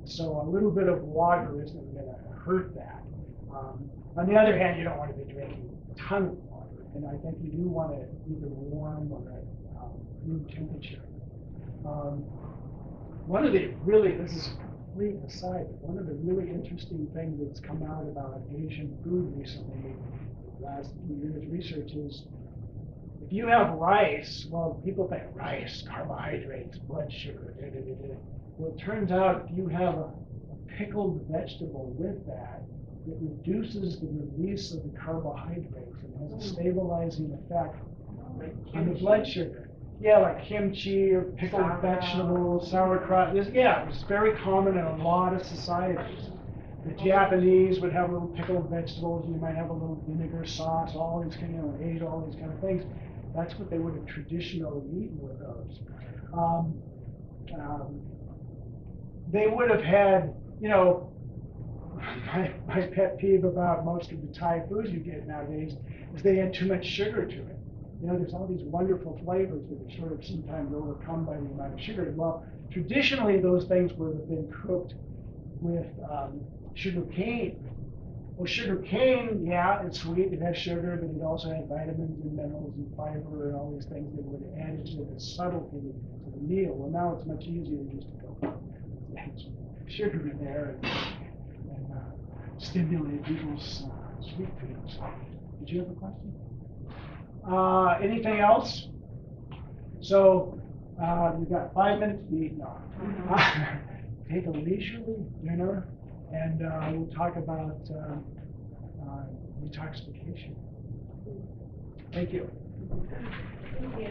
So a little bit of water isn't going to hurt that. On the other hand, you don't want to be drinking a ton of water, and I think you do want it either warm or at room temperature. One of the this is a complete aside, but one of the really interesting things that's come out about Asian food recently, the last few years research is, if you have rice, well, people think rice, carbohydrates, blood sugar, Well, it turns out if you have a pickled vegetable with that, it reduces the release of the carbohydrates and has a stabilizing effect on the blood sugar. Yeah, like kimchi or pickled vegetables, sauerkraut. It's very common in a lot of societies. The Japanese would have little pickled vegetables, and you might have a little vinegar sauce, all these kind of ate all these kind of things. That's what they would have traditionally eaten with those. They would have had, my pet peeve about most of the Thai foods you get nowadays is they add too much sugar to it. There's all these wonderful flavors that are sort of sometimes overcome by the amount of sugar. Well, traditionally those things would have been cooked with sugar cane. Well, sugar cane, yeah, it's sweet, it has sugar, but it also has vitamins and minerals and fiber and all these things that would add to the subtlety to the meal. Well, now it's much easier just to go, add some sugar in there and stimulate people's sweet tooths. Did you have a question? Anything else? So, you've got 5 minutes to eat now. Take a leisurely dinner, and we'll talk about detoxification. Thank you. Thank you.